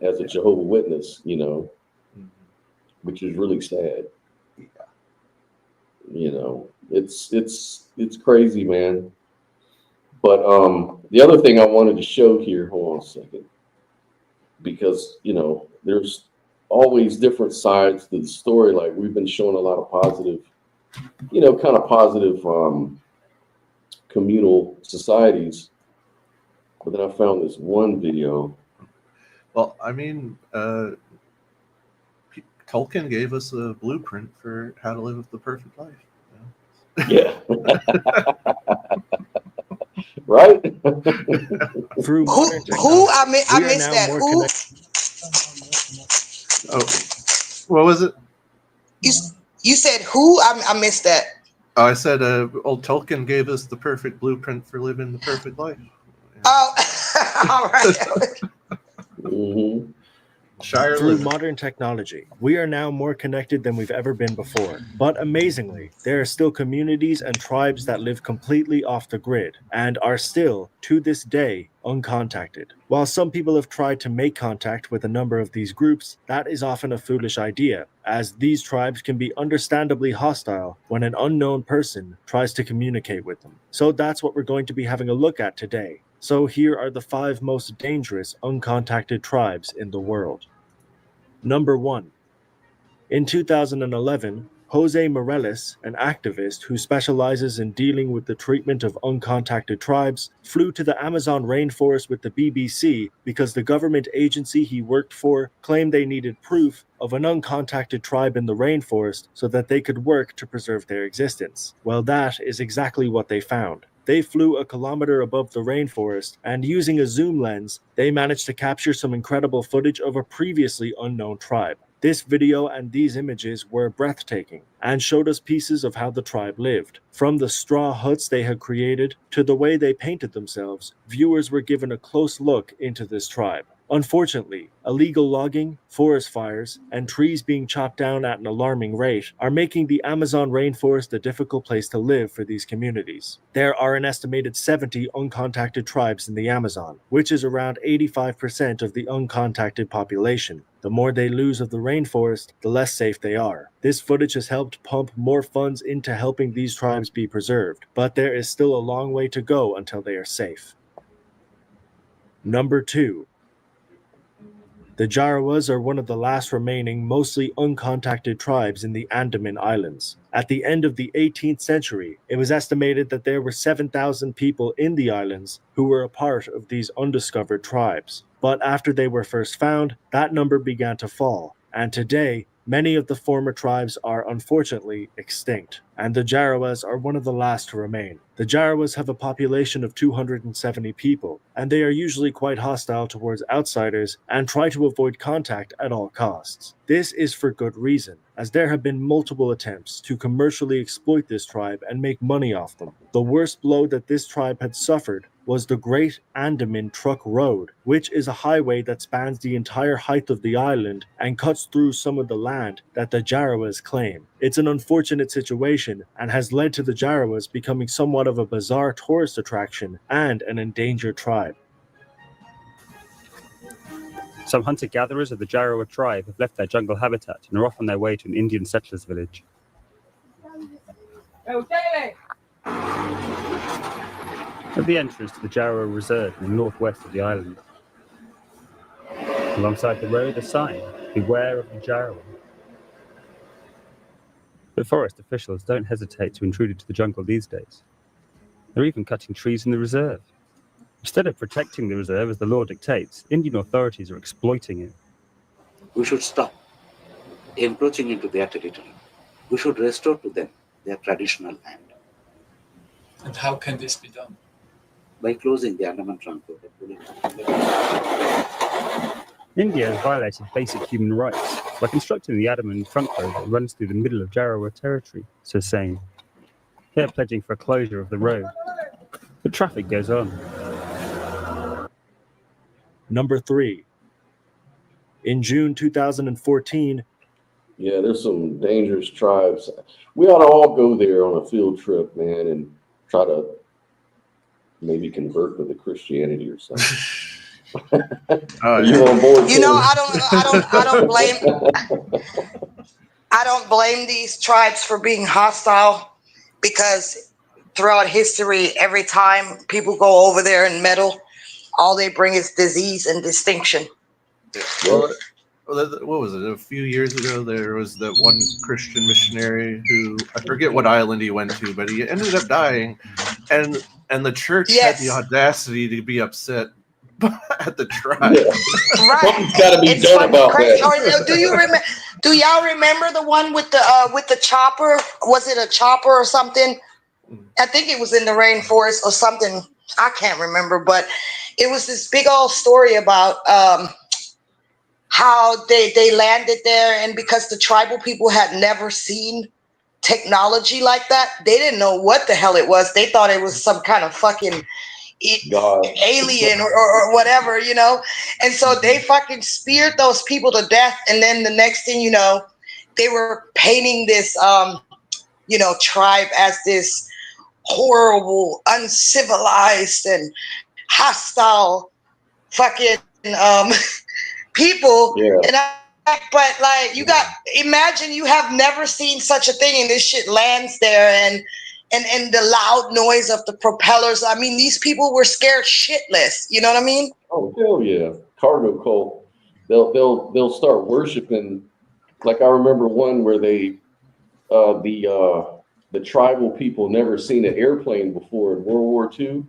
as a Jehovah's Witness, you know, which is really sad. You know, it's crazy, man. But the other thing I wanted to show here, hold on a second, because, you know, there's always different sides to the story. Like we've been showing a lot of positive, kind of positive communal societies. But then I found this one video. Well, I mean, Tolkien gave us a blueprint for how to live the perfect life. Yeah. Right? Through modern Who I we are missed now that. more Who? Oh, what was it? You said who? I missed that. Oh, I said old Tolkien gave us the perfect blueprint for living the perfect life. Oh, all right. Mm-hmm. Through modern technology, we are now more connected than we've ever been before. But amazingly, there are still communities and tribes that live completely off the grid and are still, to this day, uncontacted. While some people have tried to make contact with a number of these groups, that is often a foolish idea, as these tribes can be understandably hostile when an unknown person tries to communicate with them. So that's what we're going to be having a look at today. So here are the 5 most dangerous uncontacted tribes in the world. Number 1. In 2011, Jose Morales, an activist who specializes in dealing with the treatment of uncontacted tribes, flew to the Amazon rainforest with the BBC because the government agency he worked for claimed they needed proof of an uncontacted tribe in the rainforest so that they could work to preserve their existence. Well, that is exactly what they found. They flew a kilometer above the rainforest, and using a zoom lens, they managed to capture some incredible footage of a previously unknown tribe. This video and these images were breathtaking and showed us pieces of how the tribe lived. From the straw huts they had created to the way they painted themselves, viewers were given a close look into this tribe. Unfortunately, illegal logging, forest fires, and trees being chopped down at an alarming rate are making the Amazon rainforest a difficult place to live for these communities. There are an estimated 70 uncontacted tribes in the Amazon, which is around 85% of the uncontacted population. The more they lose of the rainforest, the less safe they are. This footage has helped pump more funds into helping these tribes be preserved, but there is still a long way to go until they are safe. Number 2. The Jarowas are one of the last remaining, mostly uncontacted tribes in the Andaman Islands. At the end of the 18th century, it was estimated that there were 7,000 people in the islands who were a part of these undiscovered tribes. But after they were first found, that number began to fall, and today, many of the former tribes are unfortunately extinct, and the Jarowas are one of the last to remain. The Jarowas have a population of 270 people, and they are usually quite hostile towards outsiders and try to avoid contact at all costs. This is for good reason, as there have been multiple attempts to commercially exploit this tribe and make money off them. The worst blow that this tribe had suffered was the Great Andaman Truck Road, which is a highway that spans the entire height of the island and cuts through some of the land that the Jarowas claim. It's an unfortunate situation and has led to the Jarowas becoming somewhat of a bizarre tourist attraction and an endangered tribe. Some hunter-gatherers of the Jarowa tribe have left their jungle habitat and are off on their way to an Indian settler's village. At the entrance to the Jarowa Reserve in the northwest of the island. Alongside the road, a sign, "Beware of the Jarowa." But forest officials don't hesitate to intrude into the jungle these days. They're even cutting trees in the reserve. Instead of protecting the reserve as the law dictates, Indian authorities are exploiting it. We should stop encroaching into their territory. We should restore to them their traditional land. And how can this be done? By closing the Andaman Trunk Road. India has violated basic human rights by constructing the Andaman Trunk Road that runs through the middle of Jarowa territory, says Singh. They're pledging for a closure of the road. But traffic goes on. Number 3. In June 2014, yeah, there's some dangerous tribes. We ought to all go there on a field trip, man, and try to maybe convert to the Christianity or something. Are you on board? You know, I don't blame these tribes for being hostile, because throughout history, every time people go over there and meddle, all they bring is disease and distinction. Well, what was it? A few years ago, there was that one Christian missionary who, I forget what island he went to, but he ended up dying, and the church had the audacity to be upset at the tribe. Right. Something's got to be It's done fucking about crazy. that. Or do y'all remember the one with the chopper? Was it a chopper or something? I think it was in the rainforest or something. I can't remember, but it was this big old story about how they landed there, and because the tribal people had never seen technology like that, they didn't know what the hell it was. They thought it was some kind of fucking alien or whatever, you know. And so they fucking speared those people to death, and then the next thing you know, they were painting this tribe as this horrible, uncivilized, and hostile fucking people. Yeah. But like, imagine you have never seen such a thing, and this shit lands there, and the loud noise of the propellers. I mean, these people were scared shitless. You know what I mean? Oh hell yeah, cargo cult. They'll start worshiping. Like I remember one where they the tribal people never seen an airplane before in World War II,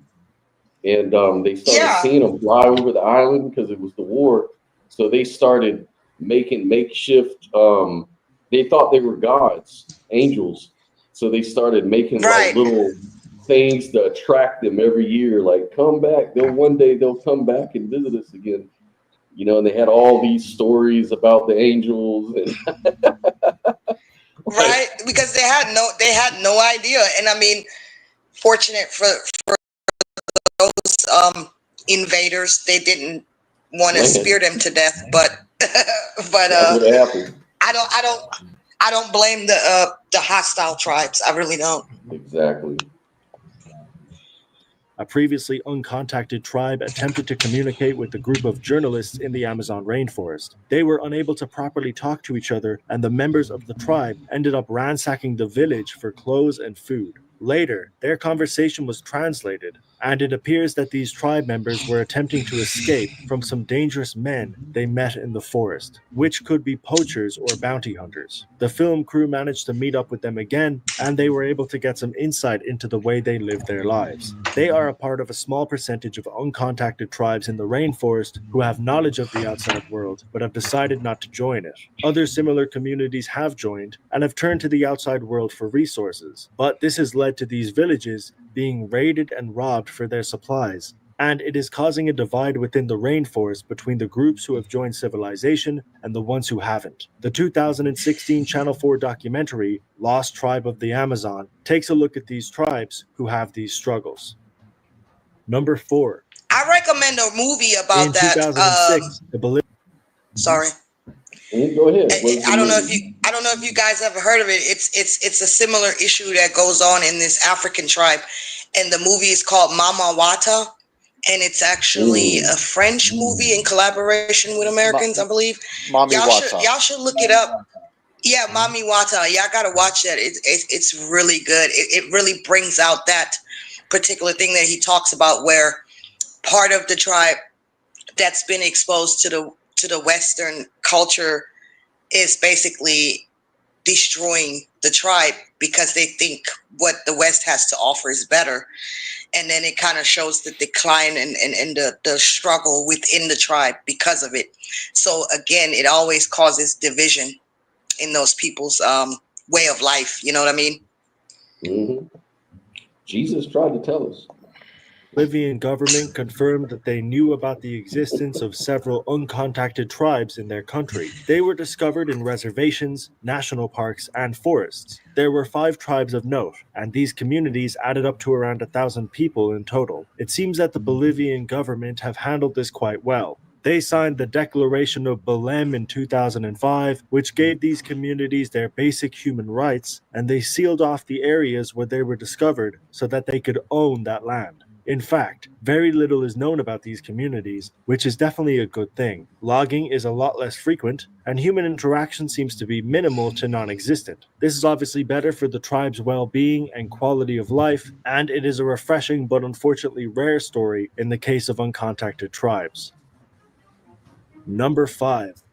and they started seeing them fly over the island because it was the war. So they started making makeshift. They thought they were gods, angels. So they started making like little things to attract them every year. Like, come back. One day they'll come back and visit us again. You know, and they had all these stories about the angels and right, because they had no idea. And I mean, fortunate for those invaders, they didn't want to spear them to death, but I don't blame the hostile tribes. I really don't. Exactly. A previously uncontacted tribe attempted to communicate with a group of journalists in the Amazon rainforest. They were unable to properly talk to each other, and the members of the tribe ended up ransacking the village for clothes and food. Later, their conversation was translated, and it appears that these tribe members were attempting to escape from some dangerous men they met in the forest, which could be poachers or bounty hunters. The film crew managed to meet up with them again, and they were able to get some insight into the way they lived their lives. They are a part of a small percentage of uncontacted tribes in the rainforest who have knowledge of the outside world, but have decided not to join it. Other similar communities have joined and have turned to the outside world for resources, but this has led to these villages being raided and robbed for their supplies, and it is causing a divide within the rainforest between the groups who have joined civilization and the ones who haven't. The 2016 Channel 4 documentary, Lost Tribe of the Amazon, takes a look at these tribes who have these struggles. Number 4. I recommend a movie about in that. 2006, the Bolivian. Sorry. Go ahead. I don't know if you guys ever heard of it. It's a similar issue that goes on in this African tribe, and the movie is called Mama Wata, and it's actually a French movie in collaboration with Americans, I believe. Mami Wata. Y'all should look it up. Yeah, Mami Wata. Y'all gotta watch that. It's really good. It really brings out that particular thing that he talks about, where part of the tribe that's been exposed to the Western culture is basically destroying the tribe because they think what the West has to offer is better. And then it kind of shows the decline and the struggle within the tribe because of it. So again, it always causes division in those people's way of life. You know what I mean? Mm-hmm. Jesus tried to tell us. Bolivian government confirmed that they knew about the existence of several uncontacted tribes in their country. They were discovered in reservations, national parks, and forests. There were 5 tribes of note, and these communities added up to around 1,000 people in total. It seems that the Bolivian government have handled this quite well. They signed the Declaration of Belém in 2005, which gave these communities their basic human rights, and they sealed off the areas where they were discovered so that they could own that land. In fact, very little is known about these communities, which is definitely a good thing. Logging is a lot less frequent, and human interaction seems to be minimal to non-existent. This is obviously better for the tribe's well-being and quality of life, and it is a refreshing but unfortunately rare story in the case of uncontacted tribes. Number 5.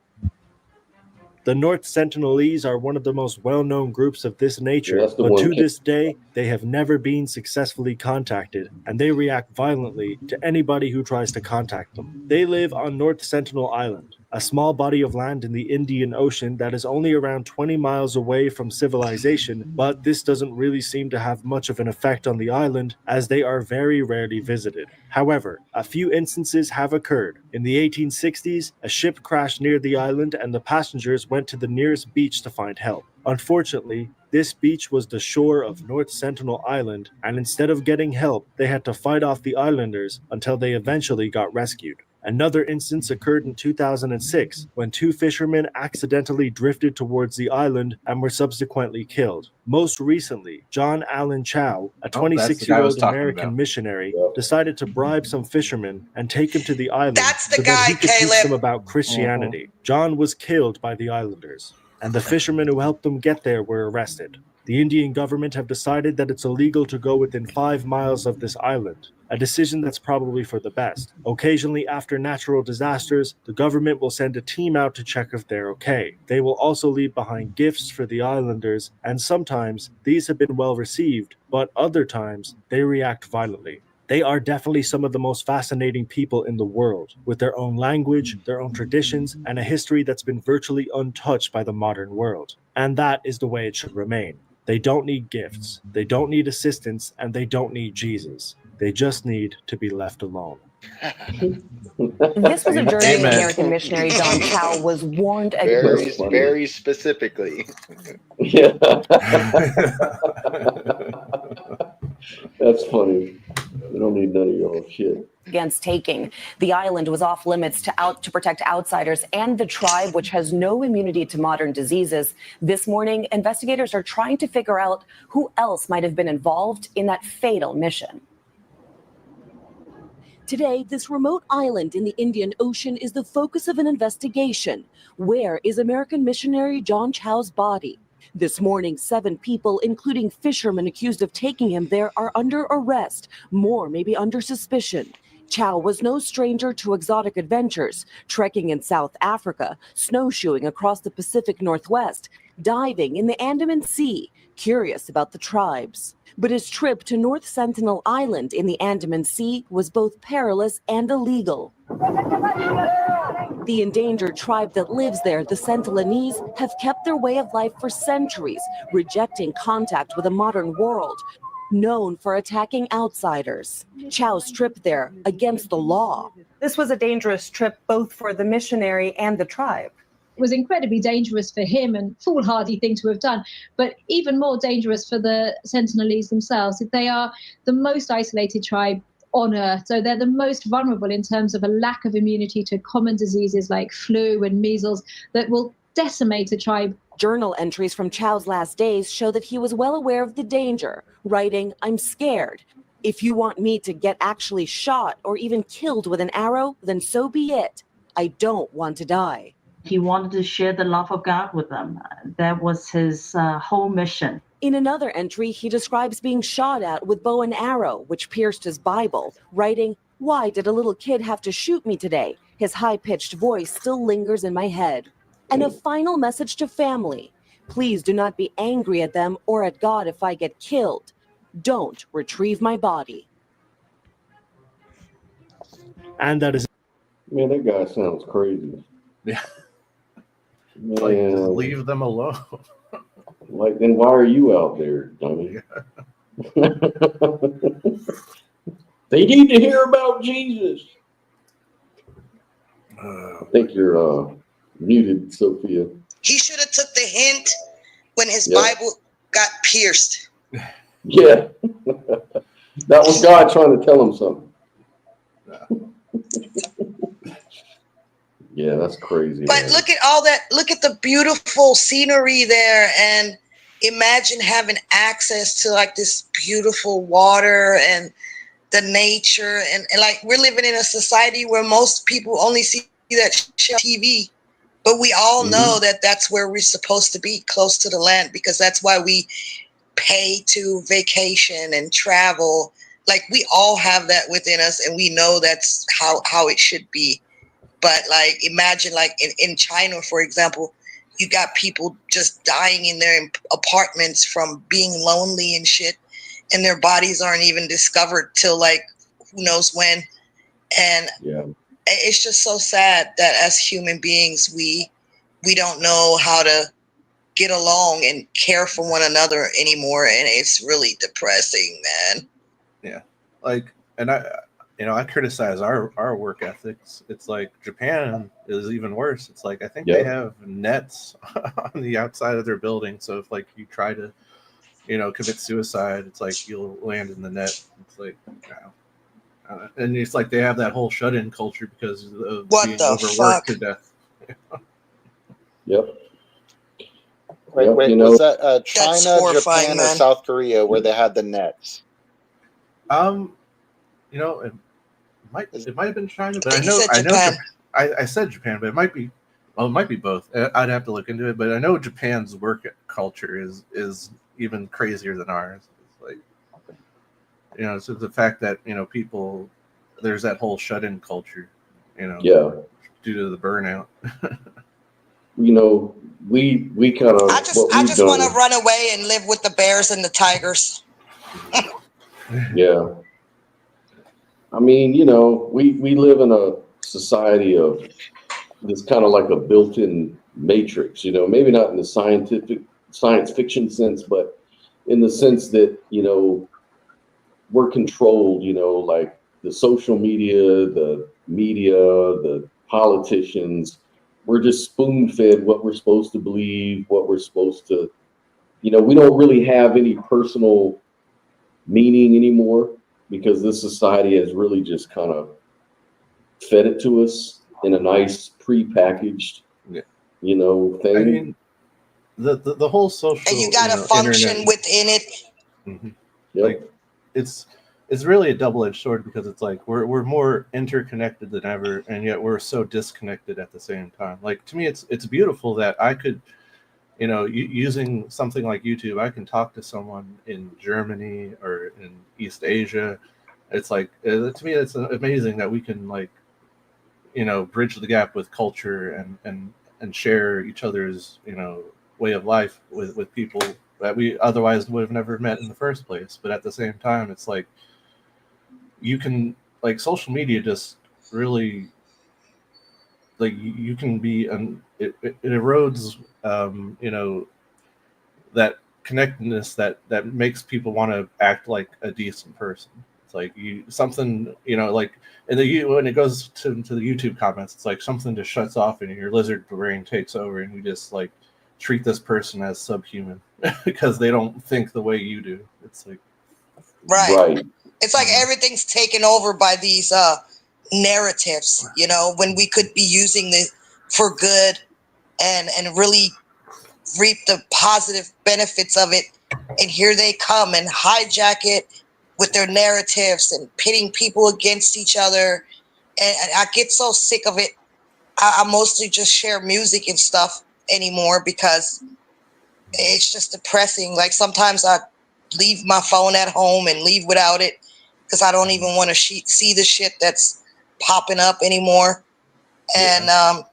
The North Sentinelese are one of the most well-known groups of this nature, that's the but one. to this day, they have never been successfully contacted, and they react violently to anybody who tries to contact them. They live on North Sentinel Island, a small body of land in the Indian Ocean that is only around 20 miles away from civilization, but this doesn't really seem to have much of an effect on the island, as they are very rarely visited. However, a few instances have occurred. In the 1860s, a ship crashed near the island and the passengers went to the nearest beach to find help. Unfortunately, this beach was the shore of North Sentinel Island, and instead of getting help, they had to fight off the islanders until they eventually got rescued. Another instance occurred in 2006 when two fishermen accidentally drifted towards the island and were subsequently killed. Most recently, John Allen Chow, a 26-year-old American missionary, decided to bribe some fishermen and take him to the island so that he could teach them about Christianity. John was killed by the islanders, and the fishermen who helped them get there were arrested. The Indian government have decided that it's illegal to go within 5 miles of this island, a decision that's probably for the best. Occasionally, after natural disasters, the government will send a team out to check if they're okay. They will also leave behind gifts for the islanders, and sometimes these have been well received, but other times they react violently. They are definitely some of the most fascinating people in the world, with their own language, their own traditions, and a history that's been virtually untouched by the modern world. And that is the way it should remain. They don't need gifts, they don't need assistance, and they don't need Jesus. They just need to be left alone. This was a journey American missionary John Chow was warned against. Very specifically. Yeah. That's funny. We don't need none of your own shit. Against taking. The island was off limits to protect outsiders and the tribe, which has no immunity to modern diseases. This morning, investigators are trying to figure out who else might have been involved in that fatal mission. Today, this remote island in the Indian Ocean is the focus of an investigation. Where is American missionary John Chow's body? This morning, 7 people, including fishermen accused of taking him there, are under arrest. More may be under suspicion. Chow was no stranger to exotic adventures, trekking in South Africa, snowshoeing across the Pacific Northwest, diving in the Andaman Sea, curious about the tribes. But his trip to North Sentinel Island in the Andaman Sea was both perilous and illegal. The endangered tribe that lives there, the Sentinelese, have kept their way of life for centuries, rejecting contact with a modern world, known for attacking outsiders. Chow's trip there against the law. This was a dangerous trip both for the missionary and the tribe. It was incredibly dangerous for him and foolhardy thing to have done, but even more dangerous for the Sentinelese themselves. They are the most isolated tribe on Earth, so they're the most vulnerable in terms of a lack of immunity to common diseases like flu and measles that will decimate a tribe. Journal entries from Chow's last days show that he was well aware of the danger, writing, "I'm scared. If you want me to get actually shot or even killed with an arrow, then so be it. I don't want to die." He wanted to share the love of God with them. That was his whole mission. In another entry, he describes being shot at with bow and arrow, which pierced his Bible, writing, "Why did a little kid have to shoot me today? His high-pitched voice still lingers in my head." And a final message to family. Please do not be angry at them or at God if I get killed. Don't retrieve my body. And that is... Man, that guy sounds crazy. Yeah. Man, Like, just leave them alone. Like, then why are you out there, dummy? They need to hear about Jesus. I think you're muted, Sophia. He should have took the hint when his Bible got pierced. Yeah. That was God trying to tell him something. Yeah, that's crazy. But man. look at all that. Look at the beautiful scenery there. And imagine having access to like this beautiful water and the nature. And like we're living in a society where most people only see that shit on TV. But we all know that that's where we're supposed to be, close to the land, because that's why we pay to vacation and travel. Like we all have that within us, and we know that's how it should be. But like imagine like in China, for example, You got people just dying in their apartments from being lonely and shit, and their bodies aren't even discovered till like who knows when. And it's just so sad that as human beings we don't know how to get along and care for one another anymore, and it's really depressing, man. Yeah, like, and I criticize our work ethics. It's like Japan is even worse. It's like I think they have nets on the outside of their building, so if like you try to, commit suicide, it's like you'll land in the net. It's like, and it's like they have that whole shut-in culture because of being overworked to death. Yep. Wait, was that China, Japan, or South Korea where they had the nets? It might have been China, but I know I said Japan, but it might be both. I'd have to look into it, but I know Japan's work culture is even crazier than ours. It's like, so the fact that people, there's that whole shut-in culture, due to the burnout. We kind of I just want to run away and live with the bears and the tigers. Yeah. I mean, we live in a society of this kind of like a built-in matrix, maybe not in the science fiction sense, but in the sense that, we're controlled, like the social media, the politicians, we're just spoon-fed what we're supposed to believe, what we're supposed to, we don't really have any personal meaning anymore because this society has really just kind of fed it to us in a nice pre-packaged, thing. I mean, the whole social, and you got to function internet within it. Mm-hmm. Like it's really a double-edged sword because it's like we're more interconnected than ever, and yet we're so disconnected at the same time. Like to me, it's beautiful that I could, using something like YouTube, I can talk to someone in Germany or in East Asia. It's like to me, it's amazing that we can like, bridge the gap with culture and share each other's way of life with people that we otherwise would have never met in the first place. But at the same time, it's like you can, like, social media just really, like, you can be it erodes that connectedness that makes people want to act like a decent person. It's like like when it goes to the YouTube comments, it's like something just shuts off and your lizard brain takes over and you just like treat this person as subhuman because they don't think the way you do. It's like right. It's like everything's taken over by these narratives, when we could be using it for good and really reap the positive benefits of it. And here they come and hijack it with their narratives and pitting people against each other. And I get so sick of it. I mostly just share music and stuff anymore because it's just depressing. Like sometimes I leave my phone at home and leave without it because I don't even want to see the shit that's popping up anymore. And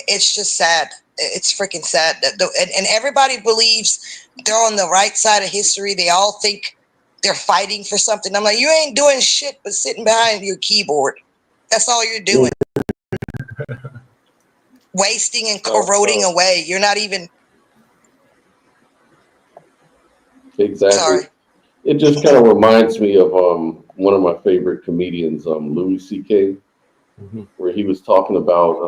it's just sad. It's freaking sad that and everybody believes they're on the right side of history. They all think they're fighting for something. I'm like, you ain't doing shit but sitting behind your keyboard. That's all you're doing. Wasting and corroding away. You're not even. Exactly. Sorry. It just kind of reminds me of one of my favorite comedians, Louis C.K., where he was talking about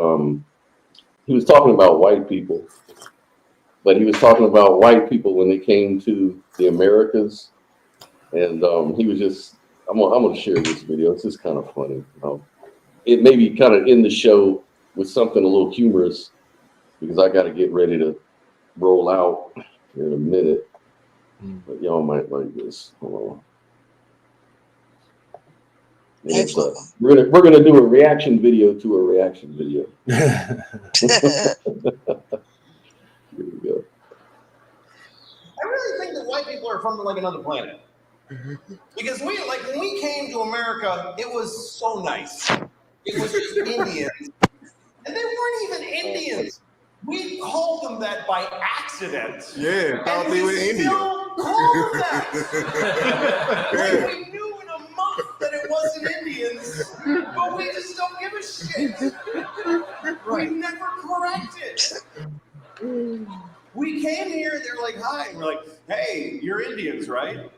white people, but he was talking about white people when they came to the Americas, and he was just. I'm gonna share this video. It's just kind of funny. It may be kind of in the show with something a little humorous because I got to get ready to roll out in a minute. But y'all might like this. Hold on. And it's we're gonna do a reaction video to a reaction video. Here we go. I really think that white people are from like another planet. Because when we came to America, it was so nice. It was just Indians. And they weren't even Indians. We called them that by accident. Yeah, thought and they we were Indian. still call them that. Like we knew in a month that it wasn't Indians, but we just don't give a shit. We never correct it. We came here and they're like, hi. And we're like, hey, you're Indians, right? And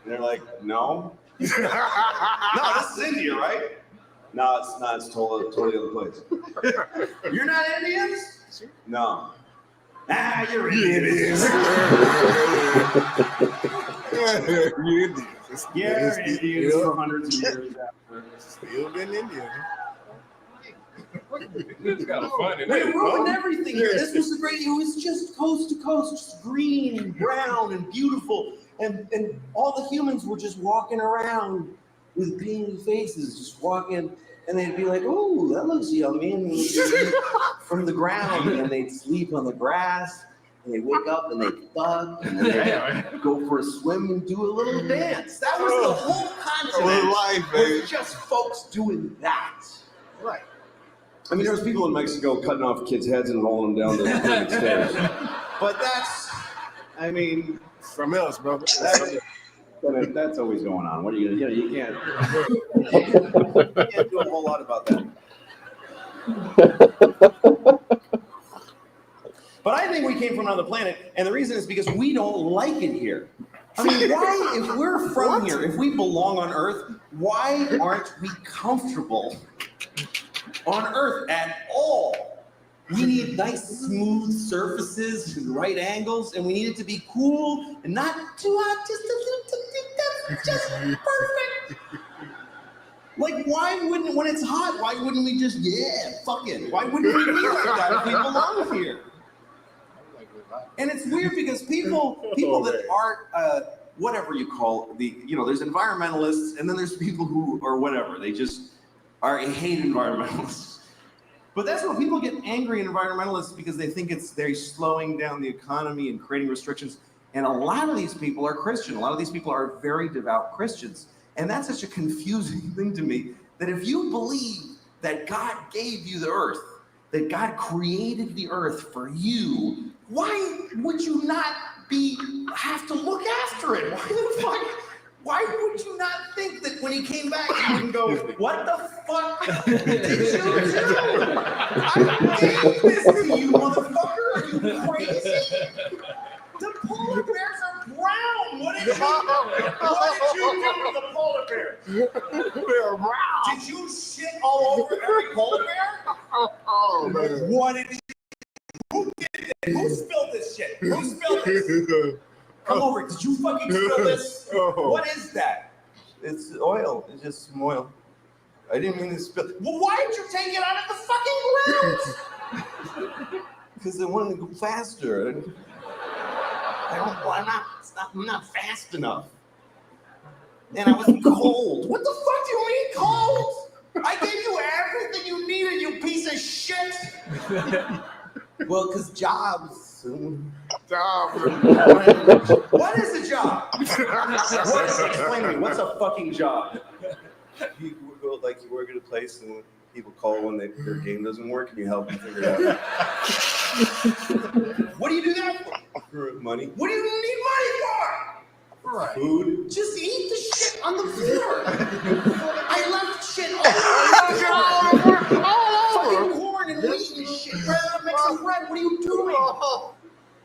they're like, no. No, this is India, right? No, it's not. It's totally other place. You're not Indians? No. Ah, you're Indians. You're Indians. Yeah, Indians for hundreds of years after. Still been Indian. It's kind of funny. We ruined everything here. This was the great. It was just coast to coast, just green and brown and beautiful, and all the humans were just walking around with beaming faces, just walking, and they'd be like, "Oh, that looks yummy," and they'd eat from the ground, and they'd sleep on the grass, and they'd wake up and they'd fuck, and then they'd go for a swim and do a little dance. That was the whole continent. Life, was just folks doing that. Right. I mean, there was people in Mexico cutting off kids' heads and rolling them down the stairs. But that's, I mean, something else, bro. That's always going on. What are you gonna do? You can't do a whole lot about that. But I think we came from another planet, and the reason is because we don't like it here. I mean, why, if we're from here, if we belong on Earth, why aren't we comfortable on Earth at all? We need nice, smooth surfaces and right angles, and we need it to be cool and not too hot, just perfect. Like, why wouldn't, when it's hot, why wouldn't we just, fuck it? Why wouldn't we be like that if we belong here? And it's weird because people that aren't, whatever you call there's environmentalists, and then there's people who are whatever, they just hate environmentalists. But that's what people get angry at environmentalists, because they think they're slowing down the economy and creating restrictions. And a lot of these people are Christian. A lot of these people are very devout Christians. And that's such a confusing thing to me, that if you believe that God gave you the earth, that God created the earth for you, why would you not have to look after it? Why would you not think that when he came back, he wouldn't go, what the fuck did you do? I gave this to you, motherfucker. Are you crazy? The polar bears are brown. What did you do to the polar bears? They're brown. Did you shit all over every polar bear? Oh, man. What did you Who did it? Who spilled this shit? Who spilled this? Come over. Did you fucking spill this? What is that? It's oil. It's just some oil. I didn't mean to spill. Well, why did you take it out of the fucking ground? Because I wanted to go faster. I'm not fast enough. And I was cold. What the fuck do you mean cold? I gave you everything you needed, you piece of shit. Well, because jobs. What is a job? Explain to me. What's a fucking job? You work at a place and people call when their game doesn't work, and you help them figure it out. What do you do that for? For money. What do you need money for? Right. Food. Just eat the shit on the floor. I left shit all over. Fucking corn and wheat and shit. Rather than make some bread. What are you doing?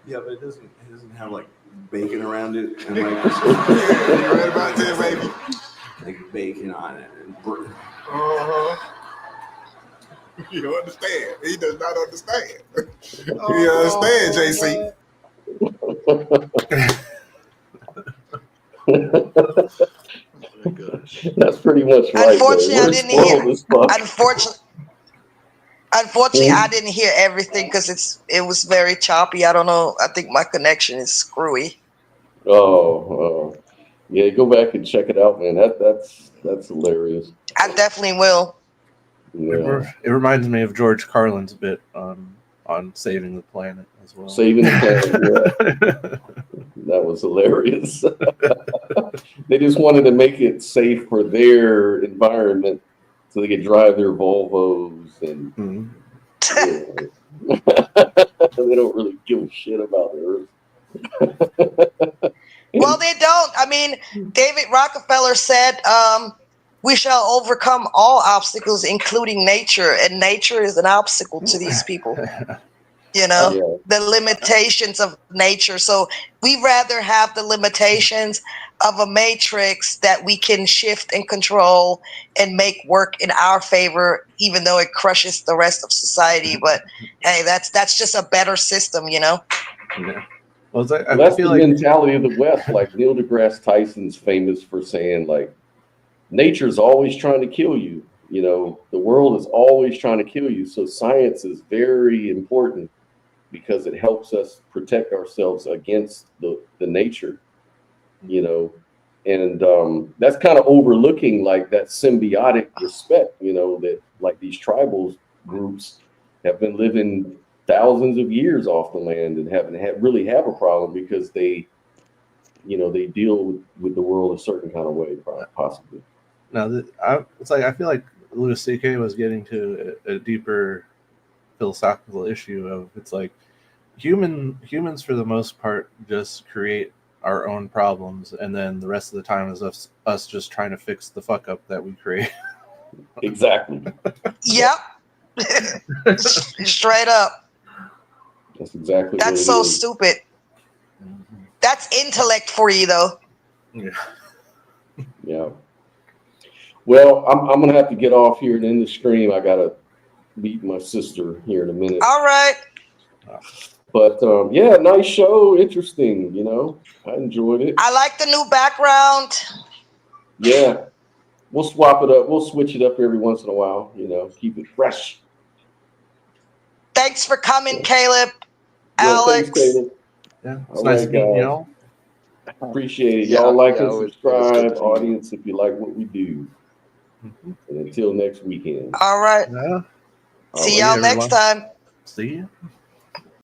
Yeah, but it doesn't have like bacon around it and like. You're right about that, baby. Like bacon on it. And You don't understand. He does not understand. You understand, JC? That's pretty much right. Unfortunately, I didn't hear. Unfortunately, I didn't hear everything because it was very choppy. I don't know. I think my connection is screwy. Yeah. Go back and check it out, man. That's hilarious. I definitely will. Yeah. It reminds me of George Carlin's bit on saving the planet as well. Saving the planet. Yeah. That was hilarious. They just wanted to make it safe for their environment so they could drive their Volvos and They don't really give a shit about the earth. Well, they don't. I mean, David Rockefeller said, we shall overcome all obstacles, including nature. And nature is an obstacle to these people. You know, the limitations of nature. So we rather have the limitations of a matrix that we can shift and control and make work in our favor, even though it crushes the rest of society. But hey, that's just a better system, you know? Yeah. Well, that's the mentality of the West. Like Neil deGrasse Tyson's famous for saying, like, nature's always trying to kill you. You know, the world is always trying to kill you. So science is very important because it helps us protect ourselves against the nature, you know, and that's kind of overlooking like that symbiotic respect, you know, that like these tribal groups have been living thousands of years off the land and haven't really have a problem because they, you know, they deal with the world a certain kind of way, possibly. No, it's like I feel like Louis C.K. was getting to a deeper philosophical issue of it's like humans for the most part just create our own problems, and then the rest of the time is us just trying to fix the fuck up that we create. Exactly. Yep. Straight up. That's exactly. That's so stupid. That's intellect for you, though. Yeah. Yeah. Well, I'm gonna have to get off here and end the stream. I gotta meet my sister here in a minute. All right. But yeah, nice show, interesting. You know, I enjoyed it. I like the new background. Yeah, we'll swap it up. We'll switch it up every once in a while. You know, keep it fresh. Thanks for coming, Caleb. Yeah, Alex. thanks, Caleb. Yeah, it's nice meeting y'all. Appreciate it. Yeah, Y'all like yeah, and it was subscribe, good to see you. audience, if you like what we do. And until next weekend. All right. Yeah. See y'all next time. See you.